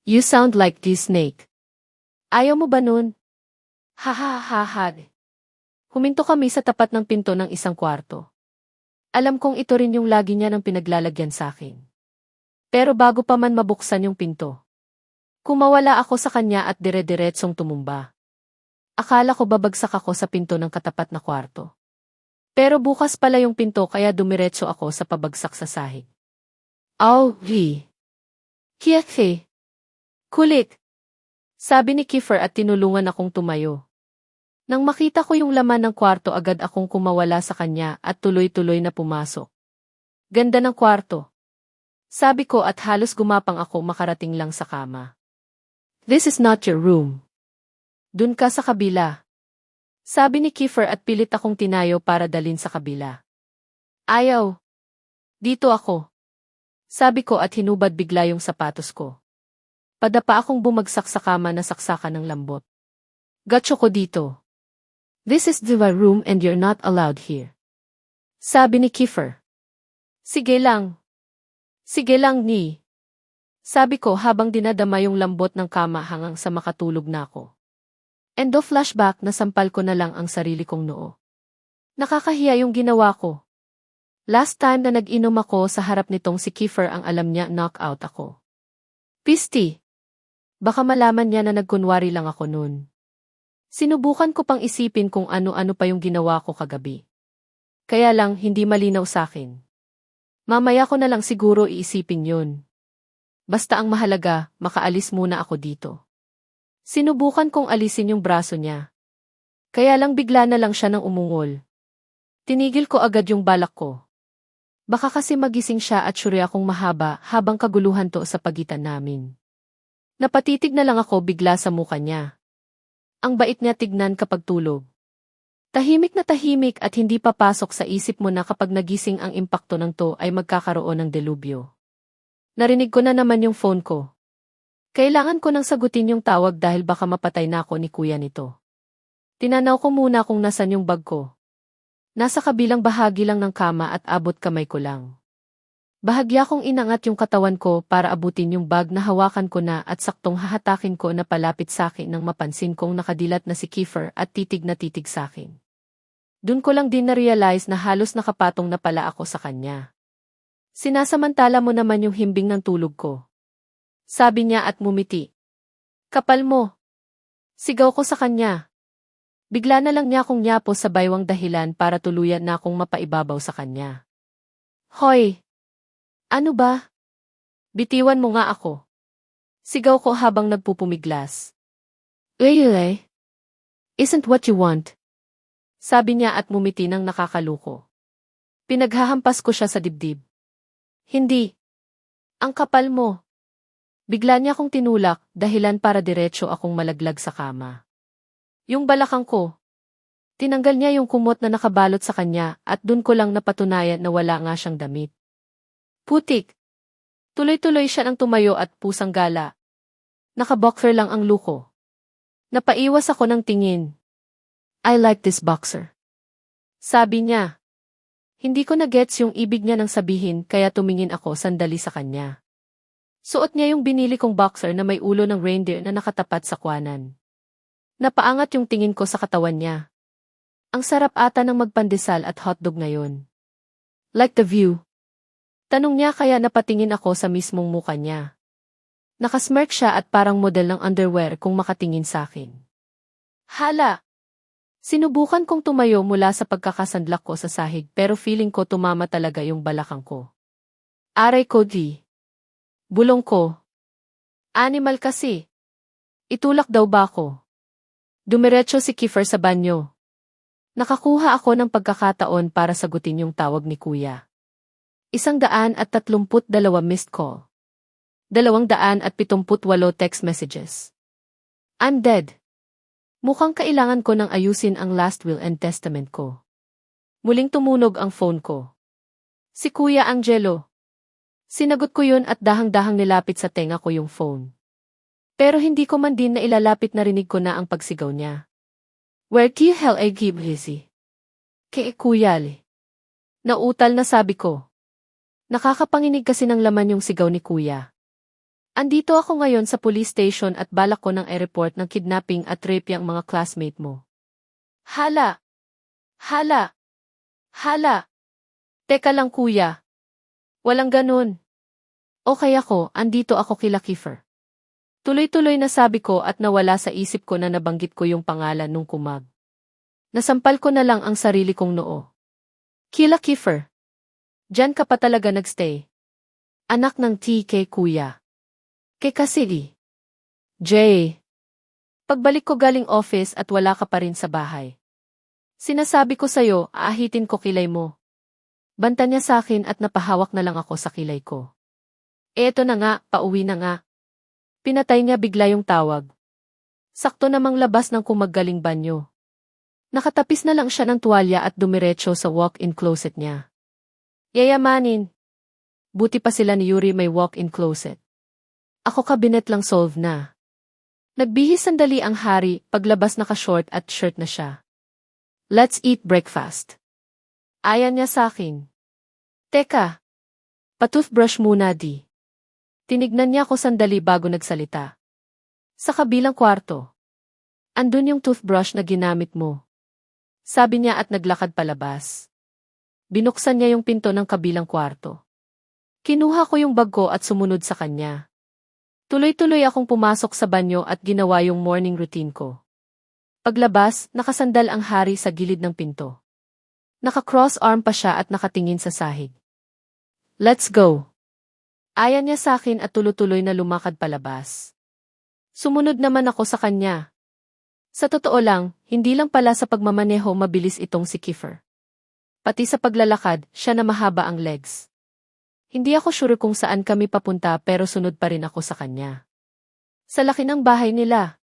You sound like this snake. Ayaw mo ba nun? Ha ha ha ha. Huminto kami sa tapat ng pinto ng isang kwarto. Alam kong ito rin yung lagi niya nang pinaglalagyan sa akin. Pero bago pa man mabuksan yung pinto, kumawala ako sa kanya at dire-diretsong tumumba. Akala ko babagsak ako sa pinto ng katapat na kwarto. Pero bukas pala yung pinto kaya dumiretso ako sa pabagsak sa sahig. Oh, Kiefe. Kulit. Sabi ni Kiefer at tinulungan akong tumayo. Nang makita ko yung laman ng kwarto agad akong kumawala sa kanya at tuloy-tuloy na pumasok. Ganda ng kwarto. Sabi ko at halos gumapang ako makarating lang sa kama. This is not your room. Dun ka sa kabila. Sabi ni Kiefer at pilit akong tinayo para dalin sa kabila. Ayaw. Dito ako. Sabi ko at hinubad bigla yung sapatos ko. Padapa akong bumagsak sa kama na saksakan ng lambot. Gacho ko dito. This is the room and you're not allowed here. Sabi ni Kiefer. Sige lang. Sige lang ni. Sabi ko habang dinadama yung lambot ng kama hanggang sa makatulog na ako. Endo flashback na sampal ko na lang ang sarili kong noo. Nakakahiya yung ginawa ko. Last time na nag-inom ako sa harap nitong si Kiefer ang alam niya knockout ako. Pisti. Baka malaman niya na nagkunwari lang ako nun. Sinubukan ko pang isipin kung ano-ano pa yung ginawa ko kagabi. Kaya lang hindi malinaw sa akin. Mamaya ko na lang siguro iisipin yun. Basta ang mahalaga, makaalis muna ako dito. Sinubukan kong alisin yung braso niya. Kaya lang bigla na lang siya nang umungol. Tinigil ko agad yung balak ko. Baka kasi magising siya at syure akong mahaba habang kaguluhan to sa pagitan namin. Napatitig na lang ako bigla sa muka niya. Ang bait niya tignan kapag tulog. Tahimik na tahimik at hindi papasok sa isip mo na kapag nagising ang impakto ng to ay magkakaroon ng delubyo. Narinig ko na naman yung phone ko. Kailangan ko nang sagutin yung tawag dahil baka mapatay na ako ni kuya nito. Tinanaw ko muna kung nasan yung bag ko. Nasa kabilang bahagi lang ng kama at abot kamay ko lang. Bahagya kong inangat yung katawan ko para abutin yung bag na hawakan ko na at saktong hahatakin ko na palapit sa akin nang mapansin kong nakadilat na si Kiefer at titig na titig sa akin. Dun ko lang din na-realize na halos nakapatong na pala ako sa kanya. Sinasamantala mo naman yung himbing ng tulog ko. Sabi niya at mumiti. Kapal mo. Sigaw ko sa kanya. Bigla na lang niya akong nyapo sa baywang dahilan para tuluyan na akong mapaibabaw sa kanya. Hoy! Ano ba? Bitiwan mo nga ako. Sigaw ko habang nagpupumiglas. Really? Isn't what you want? Sabi niya at mumiti ng nakakaluko. Pinaghahampas ko siya sa dibdib. Hindi. Ang kapal mo. Bigla niya akong tinulak, dahilan para diretso akong malaglag sa kama. Yung balakang ko. Tinanggal niya yung kumot na nakabalot sa kanya at dun ko lang napatunayan na wala nga siyang damit. Putik. Tuloy-tuloy siya nang tumayo at pusang gala. Naka-boxer lang ang luko. Napaiwas ako ng tingin. I like this boxer. Sabi niya. Hindi ko na-gets yung ibig niya nang sabihin kaya tumingin ako sandali sa kanya. Suot niya yung binili kong boxer na may ulo ng reindeer na nakatapat sa kuwanan. Napaangat yung tingin ko sa katawan niya. Ang sarap ata ng magpandesal at hotdog ngayon. Like the view. Tanong niya kaya napatingin ako sa mismong muka niya. Nakasmirk siya at parang model ng underwear kung makatingin sa akin. Hala! Sinubukan kong tumayo mula sa pagkakasandlak ko sa sahig pero feeling ko tumama talaga yung balakang ko. Aray ko di. Bulong ko. Animal kasi. Itulak daw ba ako? Dumiretso si Kiefer sa banyo. Nakakuha ako ng pagkakataon para sagutin yung tawag ni Kuya. 132 missed call. 278 text messages. I'm dead. Mukhang kailangan ko nang ayusin ang last will and testament ko. Muling tumunog ang phone ko. Si Kuya Angelo. Sinagot ko yun at dahang-dahang nilapit sa tenga ko yung phone. Pero hindi ko man din na ilalapit narinig ko na ang pagsigaw niya. Where the hell I give busy? Kay Kuya Le. Nautal na sabi ko. Nakakapanginig kasi ng laman yung sigaw ni Kuya. Andito ako ngayon sa police station at balak ko ng i-report ng kidnapping at rape yung mga classmate mo. Hala! Hala! Hala! Teka lang Kuya. Walang ganun. Okay ako, andito ako kila Kiefer. Tuloy-tuloy na sabi ko at nawala sa isip ko na nabanggit ko yung pangalan nung kumag. Nasampal ko na lang ang sarili kong noo. Kila Kiefer. Diyan ka pa talaga nagstay. Anak ng TK Kuya. Kay Cassidy. Jay. Pagbalik ko galing office at wala ka pa rin sa bahay. Sinasabi ko sa'yo, aahitin ko kilay mo. Banta niya sa akin at napahawak na lang ako sa kilay ko. Eto na nga, pauwi na nga. Pinatay niya bigla yung tawag. Sakto namang labas ng kumagaling banyo. Nakatapis na lang siya ng tuwalya at dumiretso sa walk-in closet niya. Yayamanin. Buti pa sila ni Yuri may walk-in closet. Ako kabinet lang solve na. Nagbihis sandali ang hari, paglabas naka-short at shirt na siya. Let's eat breakfast. Ayan niya sa akin. Teka. Patoothbrush muna di. Tinignan niya ako sandali bago nagsalita. Sa kabilang kwarto. Andun yung toothbrush na ginamit mo. Sabi niya at naglakad palabas. Binuksan niya yung pinto ng kabilang kwarto. Kinuha ko yung bag ko at sumunod sa kanya. Tuloy-tuloy akong pumasok sa banyo at ginawa yung morning routine ko. Paglabas, nakasandal ang hari sa gilid ng pinto. Naka-cross arm pa siya at nakatingin sa sahig. Let's go. Ayan niya sa akin at tuloy-tuloy na lumakad palabas. Sumunod naman ako sa kanya. Sa totoo lang, hindi lang pala sa pagmamaneho mabilis itong si Kiefer. Pati sa paglalakad, siya na mahaba ang legs. Hindi ako sure kung saan kami papunta pero sunod pa rin ako sa kanya. Sa laki ng bahay nila.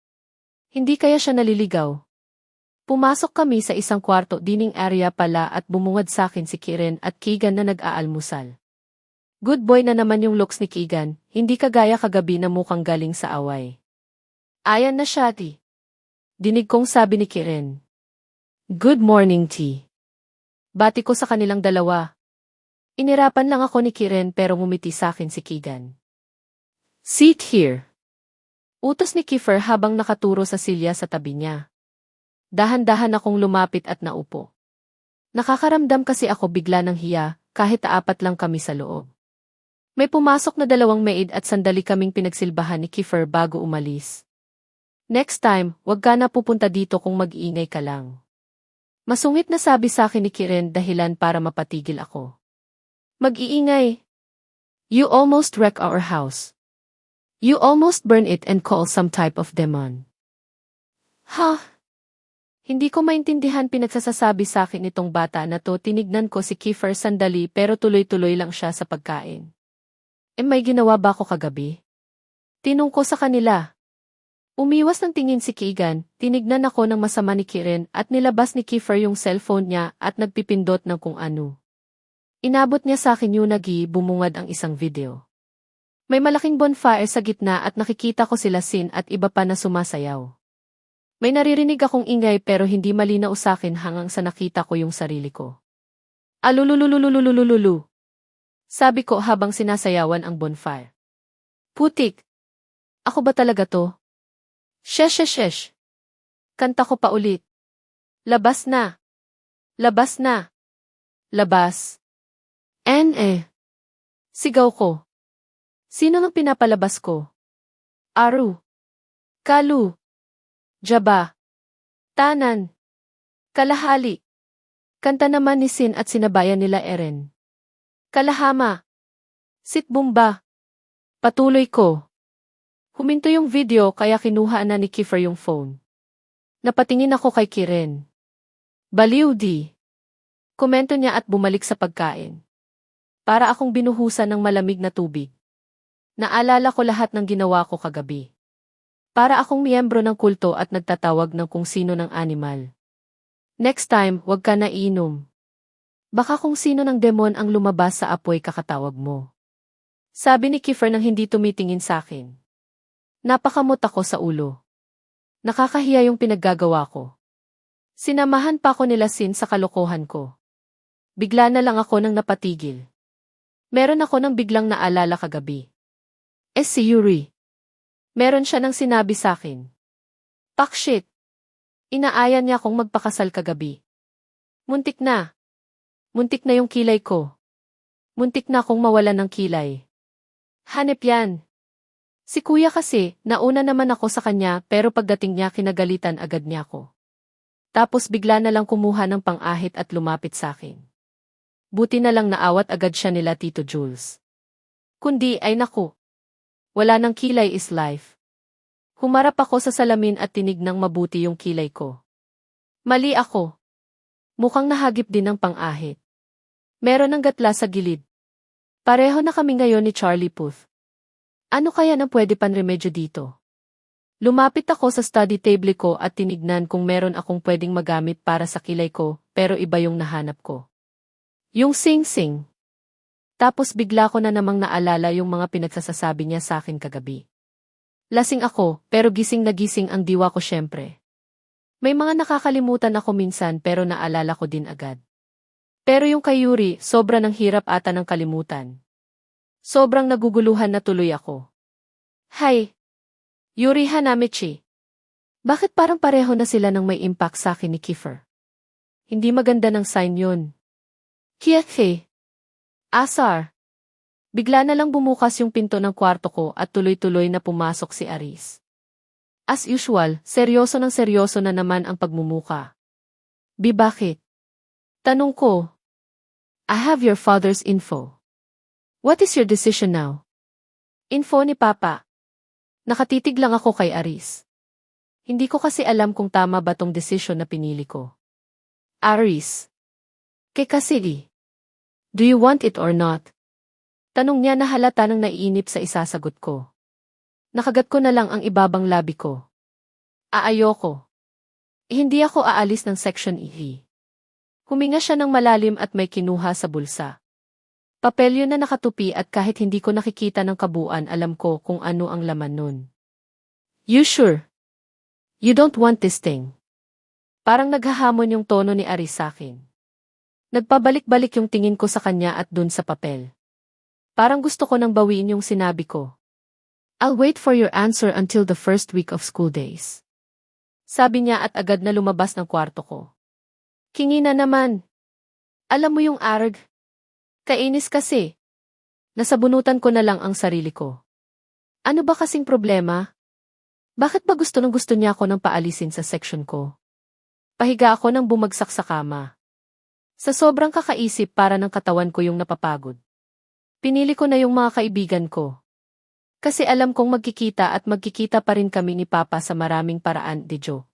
Hindi kaya siya naliligaw. Pumasok kami sa isang kwarto dining area pala at bumungad sa akin si Kiren at Keegan na nag-aalmusal. Good boy na naman yung looks ni Keegan, hindi kagaya kagabi na mukhang galing sa away. Ayan na siya, T. Dinig kong sabi ni Kiren. Good morning, T. Bati ko sa kanilang dalawa. Inirapan lang ako ni Kiren pero ngumiti sa akin si Keegan. Sit here. Utos ni Kiefer habang nakaturo sa silya sa tabi niya. Dahan-dahan akong lumapit at naupo. Nakakaramdam kasi ako bigla ng hiya, kahit 4 lang kami sa loob. May pumasok na 2 maid at sandali kaming pinagsilbahan ni Kiefer bago umalis. Next time, wag ka na pupunta dito kung mag-iingay ka lang. Masungit na sabi sa akin ni Kiren dahilan para mapatigil ako. Mag-iingay. You almost wreck our house. You almost burn it and call some type of demon. Ha? Hindi ko maintindihan pinagsasasabi sa akin itong bata na to. Tinignan ko si Kiefer sandali pero tuloy-tuloy lang siya sa pagkain. May ginawa ba ako kagabi? Tinong ko sa kanila. Umiwas ng tingin si Keegan, tinignan ako ng masama ni Kiren at nilabas ni Kiefer yung cellphone niya at nagpipindot ng kung ano. Inabot niya sa akin yung bumungad ang isang video. May malaking bonfire sa gitna at nakikita ko sila Sin at iba pa na sumasayaw. May naririnig akong ingay pero hindi malinaw sa akin hanggang sa nakita ko yung sarili ko. Alululululululululu. Sabi ko habang sinasayawan ang bonfire. Putik! Ako ba talaga to? Shesh. Kanta ko pa ulit. Labas na. Labas na. Labas. Sigaw ko. Sino nang pinapalabas ko? Aru. Kalu. Jaba. Tanan. Kalahali. Kanta naman ni Sin at sinabayan nila Eren. Kalahama. Sitbumba. Patuloy ko. Huminto yung video kaya kinuha na ni Kiefer yung phone. Napatingin ako kay Kiren. Baliw di. Komento niya at bumalik sa pagkain. Para akong binuhusan ng malamig na tubig. Naalala ko lahat ng ginawa ko kagabi. Para akong miyembro ng kulto at nagtatawag ng kung sino ng animal. Next time, wag ka na iinom. Baka kung sino ng demon ang lumabas sa apoy kakatawag mo. Sabi ni Kiefer nang hindi tumitingin sa akin. Napakamot ako sa ulo. Nakakahiya yung pinaggagawa ko. Sinamahan pa ako nila Sin sa kalokohan ko. Bigla na lang ako nang napatigil. Meron ako nang biglang naalala kagabi. Si Yuri. Meron siya nang sinabi sa akin. Pakshit. Inaaya niya akong magpakasal kagabi. Muntik na. Muntik na yung kilay ko. Muntik na akong mawalan ng kilay. Hanep yan. Si kuya kasi, nauna naman ako sa kanya pero pagdating niya kinagalitan agad niya ako. Tapos bigla na lang kumuha ng pang-ahit at lumapit sa akin. Buti na lang naawat agad siya nila Tito Jules. Kundi ay naku. Wala nang kilay is life. Humarap ako sa salamin at tinignang mabuti yung kilay ko. Mali ako. Mukhang nahagip din ng pang-ahit. Meron ng gatla sa gilid. Pareho na kami ngayon ni Charlie Puth. Ano kaya nang pwede panremedyo dito? Lumapit ako sa study table ko at tinignan kung meron akong pwedeng magamit para sa kilay ko, pero iba yung nahanap ko. Yung sing-sing. Tapos bigla ko na namang naalala yung mga pinagsasasabi niya sa akin kagabi. Lasing ako, pero gising na gising ang diwa ko syempre. May mga nakakalimutan ako minsan pero naalala ko din agad. Pero yung kay Yuri, sobra ng hirap ata ng kalimutan. Sobrang naguguluhan na tuloy ako. Hay! Yuri Hanamichi. Bakit parang pareho na sila ng may impact sa akin ni Kiefer? Hindi maganda ng sign yun. Kiefe. Asar. Bigla na lang bumukas yung pinto ng kwarto ko at tuloy-tuloy na pumasok si Aris. As usual, seryoso na naman ang pagmumuka. Bakit? Tanong ko. I have your father's info. What is your decision now? Info ni Papa. Nakatitig lang ako kay Aris. Hindi ko kasi alam kung tama ba tong desisyon na pinili ko. Aris. Kasi. Do you want it or not? Tanong niya na halata nang naiinip sa isasagot ko. Nakagat ko na lang ang ibabang labi ko. Ayoko. Hindi ako aalis ng Section E. Huminga siya ng malalim at may kinuha sa bulsa. Papel yun na nakatupi at kahit hindi ko nakikita ng kabuuan alam ko kung ano ang laman nun. You sure? You don't want this thing? Parang naghahamon yung tono ni Aris sa akin. Nagpabalik-balik yung tingin ko sa kanya at dun sa papel. Parang gusto ko nang bawiin yung sinabi ko. I'll wait for your answer until the first week of school days. Sabi niya at agad na lumabas ng kwarto ko. Kingi na naman. Alam mo yung arg? Kainis kasi. Nasabunutan ko na lang ang sarili ko. Ano ba kasing problema? Bakit ba gusto niya ako nang paalisin sa section ko? Pahiga ako nang bumagsak sa kama. Sa sobrang kakaisip para ng katawan ko yung napapagod. Pinili ko na yung mga kaibigan ko. Kasi alam kong magkikita pa rin kami ni Papa sa maraming paraan, di Joe.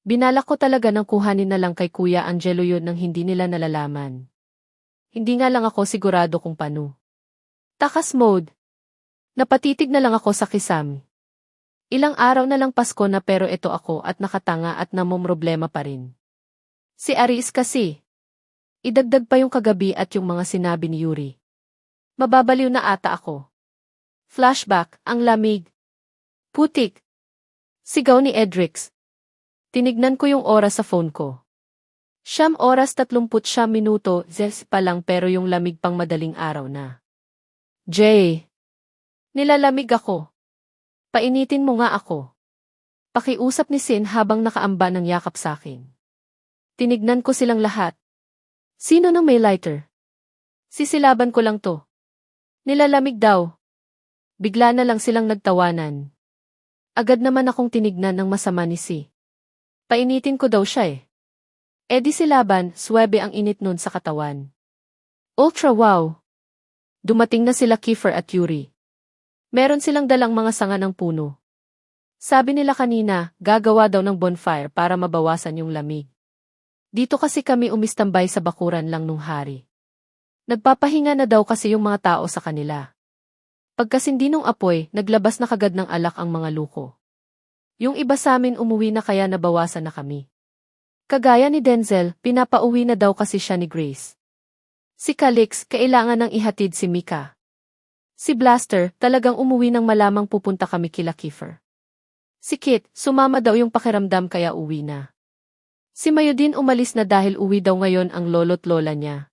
Binalak ko talaga nang kuhanin na lang kay Kuya Angelo yun nang hindi nila nalalaman. Hindi nga lang ako sigurado kung paano. Takas mode. Napatitig na lang ako sa kisame. Ilang araw na lang Pasko na pero ito ako at nakatanga at namomroblema pa rin. Si Aris kasi. Idagdag pa yung kagabi at yung mga sinabi ni Yuri. Mababaliw na ata ako. Flashback, ang lamig. Putik. Sigaw ni Edrix. Tinignan ko yung oras sa phone ko. 9:39, zes pa lang pero yung lamig pang madaling araw na. Jay. Nilalamig ako. Painitin mo nga ako. Pakiusap ni Sin habang nakaamba ng yakap sa akin. Tinignan ko silang lahat. Sino nang may lighter? Sisilaban ko lang to. Nilalamig daw. Bigla na lang silang nagtawanan. Agad naman akong tinignan ng masama ni Si. Painitin ko daw siya eh. E di si Laban, swebe ang init nun sa katawan. Ultra wow! Dumating na sila Kiefer at Yuri. Meron silang dalang mga sanga ng puno. Sabi nila kanina, gagawa daw ng bonfire para mabawasan yung lamig. Dito kasi kami umistambay sa bakuran lang nung hari. Nagpapahinga na daw kasi yung mga tao sa kanila. Pagkasindi nung apoy, naglabas na kagad ng alak ang mga luko. Yung iba sa amin umuwi na kaya nabawasan na kami. Kagaya ni Denzel, pinapauwi na daw kasi siya ni Grace. Si Calix, kailangan nang ihatid si Mika. Si Blaster, talagang umuwi nang malamang pupunta kami kila Kiefer. Si Kit, sumama daw yung pakiramdam kaya uwi na. Si Mayo din umalis na dahil uwi daw ngayon ang lolo't lola niya.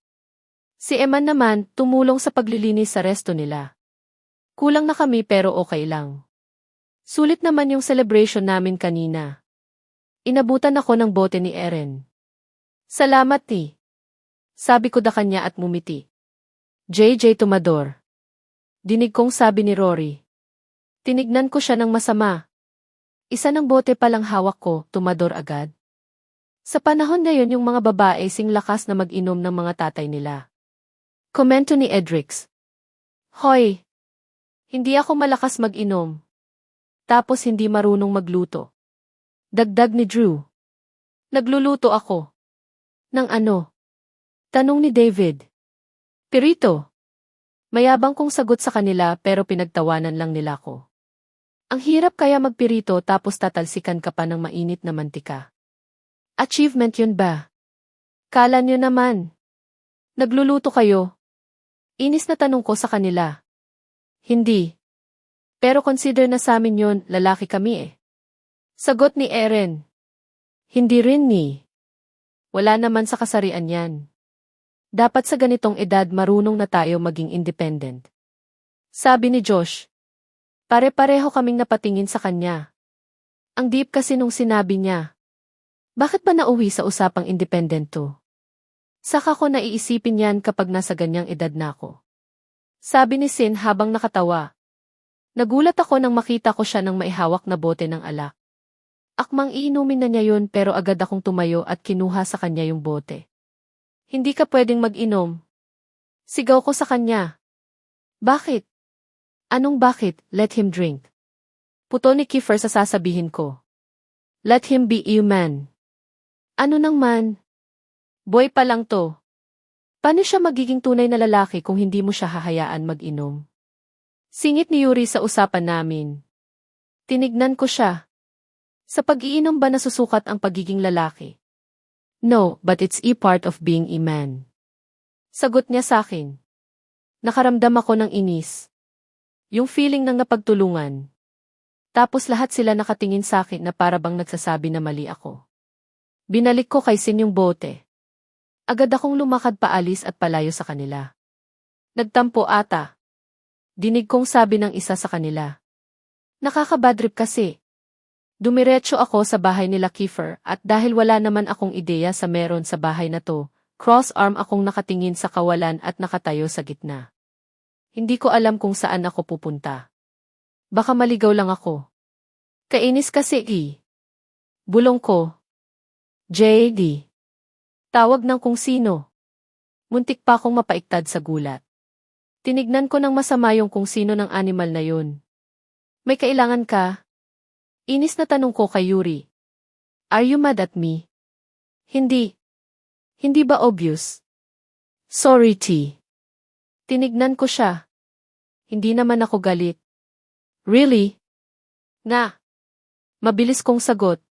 Si Eman naman, tumulong sa paglilinis sa resto nila. Kulang na kami pero okay lang. Sulit naman yung celebration namin kanina. Inabutan ako ng bote ni Eren. Salamat ti. Sabi ko da kanya at mumiti. JJ Tumador. Dinig kong sabi ni Rory. Tinignan ko siya ng masama. Isa ng bote palang hawak ko, Tumador agad. Sa panahon na yun yung mga babae sing lakas na mag-inom ng mga tatay nila. Komento ni Edrix. Hoy! Hindi ako malakas mag-inom. Tapos hindi marunong magluto. Dagdag ni Drew. Nagluluto ako. Ng ano? Tanong ni David. Pirito. Mayabang kong sagot sa kanila pero pinagtawanan lang nila ko. Ang hirap kaya magpirito tapos tatalsikan ka pa ng mainit na mantika. Achievement yun ba? Kala nyo naman. Nagluluto kayo? Inis na tanong ko sa kanila. Hindi. Pero consider na sa amin yun, lalaki kami eh. Sagot ni Eren. Hindi rin ni. Wala naman sa kasarian yan. Dapat sa ganitong edad marunong na tayo maging independent. Sabi ni Josh. Pare-pareho kaming napatingin sa kanya. Ang deep kasi nung sinabi niya. Bakit ba nauwi sa usapang independent to? Saka ko naiisipin yan kapag nasa ganyang edad na ako. Sabi ni Sin habang nakatawa. Nagulat ako nang makita ko siya ng maihawak na bote ng alak. Akmang iinumin na niya yun pero agad akong tumayo at kinuha sa kanya yung bote. Hindi ka pwedeng mag-inom. Sigaw ko sa kanya. Bakit? Anong bakit? Let him drink. Puto ni Kiefer sa sasabihin ko. Let him be you man. Ano nang man? Boy pa lang to. Paano siya magiging tunay na lalaki kung hindi mo siya hahayaan mag-inom? Singit ni Yuri sa usapan namin. Tinignan ko siya. Sa pag-iinom ba nasusukat ang pagiging lalaki? No, but it's a part of being a man. Sagot niya sa akin. Nakaramdam ako ng inis. Yung feeling ng napagtulungan. Tapos lahat sila nakatingin sa akin na para bang nagsasabi na mali ako. Binalik ko kay Sin yung bote. Agad akong lumakad paalis at palayo sa kanila. Nagtampo ata. Dinig kong sabi ng isa sa kanila. Nakakabadrip kasi. Dumiretso ako sa bahay nila Kiefer at dahil wala naman akong ideya sa meron sa bahay na to, cross-arm akong nakatingin sa kawalan at nakatayo sa gitna. Hindi ko alam kung saan ako pupunta. Baka maligaw lang ako. Kainis kasi Bulong ko. JD. Tawag ng kung sino. Muntik pa akong mapaiktad sa gulat. Tinignan ko ng masama yung kung sino ng animal na yun. May kailangan ka? Inis na tanong ko kay Yuri. Are you mad at me? Hindi. Hindi ba obvious? Sorry T. Tinignan ko siya. Hindi naman ako galit. Really? Nga. Mabilis kong sagot.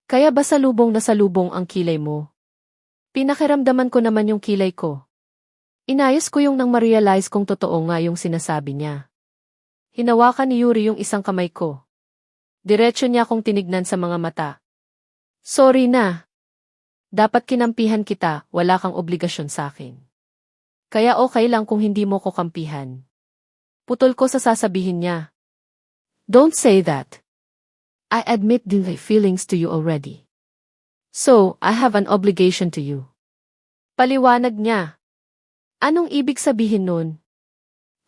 Kaya ba salubong na salubong ang kilay mo? Pinakiramdaman ko naman yung kilay ko. Inayos ko yung nang ma-realize kung totoo nga yung sinasabi niya. Hinawakan ni Yuri yung isang kamay ko. Diretso niya akong tinignan sa mga mata. Sorry na. Dapat kinampihan kita, wala kang obligasyon sa akin. Kaya okay lang kung hindi mo ko kampihan. Putol ko sa sasabihin niya. Don't say that. I admit my feelings to you already. So, I have an obligation to you. Paliwanag niya. Anong ibig sabihin nun?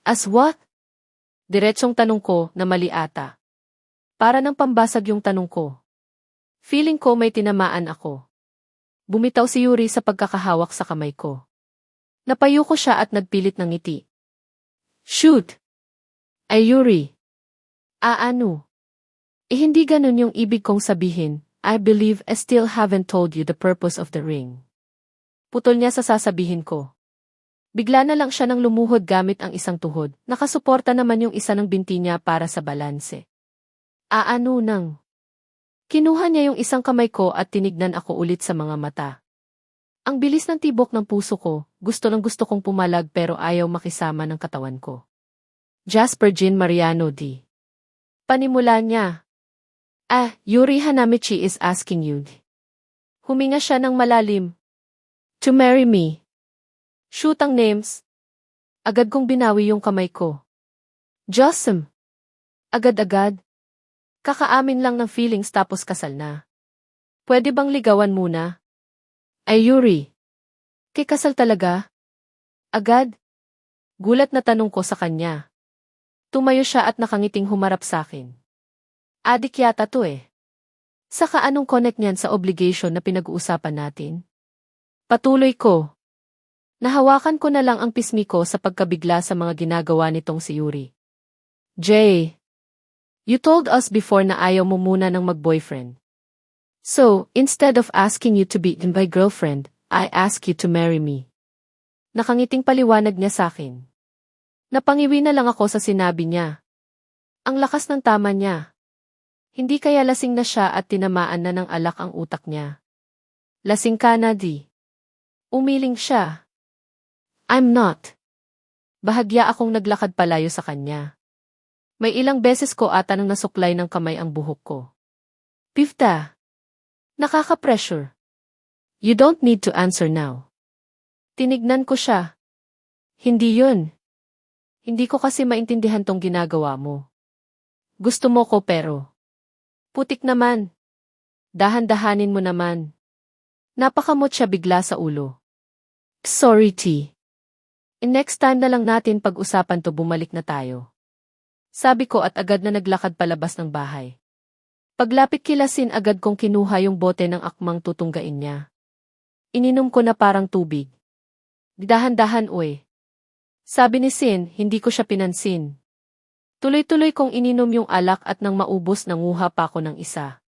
As what? Diretsong tanong ko na mali ata. Para ng pambasag yung tanong ko. Feeling ko may tinamaan ako. Bumitaw si Yuri sa pagkakahawak sa kamay ko. Napayo ko siya at nagpilit ng ngiti. Shoot! Ay Yuri. Ano? Hindi ganun yung ibig kong sabihin. I believe I still haven't told you the purpose of the ring. Putol niya sa sasabihin ko. Bigla na lang siya nang lumuhod gamit ang isang tuhod. Nakasuporta naman yung isa ng binti niya para sa balanse. Ano nang? Kinuha niya yung isang kamay ko at tinignan ako ulit sa mga mata. Ang bilis ng tibok ng puso ko, gusto kong pumalag pero ayaw makisama ng katawan ko. Jasper Jean Mariano D. Panimula niya. Yuri Hanamichi is asking you. Huminga siya ng malalim. To marry me. Shoot ang names. Agad kong binawi yung kamay ko. Jossem. Agad-agad. Kakaamin lang ng feelings tapos kasal na. Pwede bang ligawan muna? Ay Yuri. Kikasal talaga? Agad? Gulat na tanong ko sa kanya. Tumayo siya at nakangiting humarap sa akin. Adik yata to eh. Saka anong connect niyan sa obligation na pinag-uusapan natin? Patuloy ko. Nahawakan ko na lang ang pismi ko sa pagkabigla sa mga ginagawa nitong si Yuri. Jay. You told us before na ayaw mo muna ng mag-boyfriend. So, instead of asking you to be my girlfriend, I ask you to marry me. Nakangiting paliwanag niya sa akin. Napangiwi na lang ako sa sinabi niya. Ang lakas ng tama niya. Hindi kaya lasing na siya at tinamaan na ng alak ang utak niya. Lasing ka na di. Umiling siya. I'm not. Bahagya akong naglakad palayo sa kanya. May ilang beses ko ata nang nasuklay ng kamay ang buhok ko. Pifta. Nakaka-pressure. You don't need to answer now. Tinignan ko siya. Hindi yun. Hindi ko kasi maintindihan tong ginagawa mo. Gusto mo ko pero. Putik naman. Dahan-dahanin mo naman. Napakamot siya bigla sa ulo. Sorry T. Next time na lang natin pag-usapan to bumalik na tayo. Sabi ko at agad na naglakad palabas ng bahay. Paglapit kila Sin agad kong kinuha yung bote ng akmang tutunggain niya. Ininom ko na parang tubig. Dahan-dahan uy. Sabi ni Sin, hindi ko siya pinansin. Tuloy-tuloy kong ininom yung alak at nang maubos nanguha pa ako ng isa.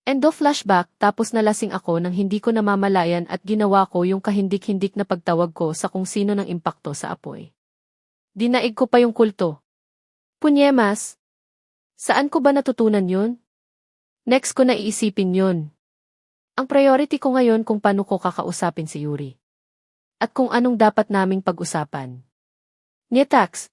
End of flashback tapos nalasing ako nang hindi ko namamalayan at ginawa ko yung kahindik-hindik na pagtawag ko sa kung sino ng impakto sa apoy. Dinaig ko pa yung kulto. Punyemas. Saan ko ba natutunan yun? Next ko na iisipin yun. Ang priority ko ngayon kung paano ko kakausapin si Yuri. At kung anong dapat naming pag-usapan. Nietax,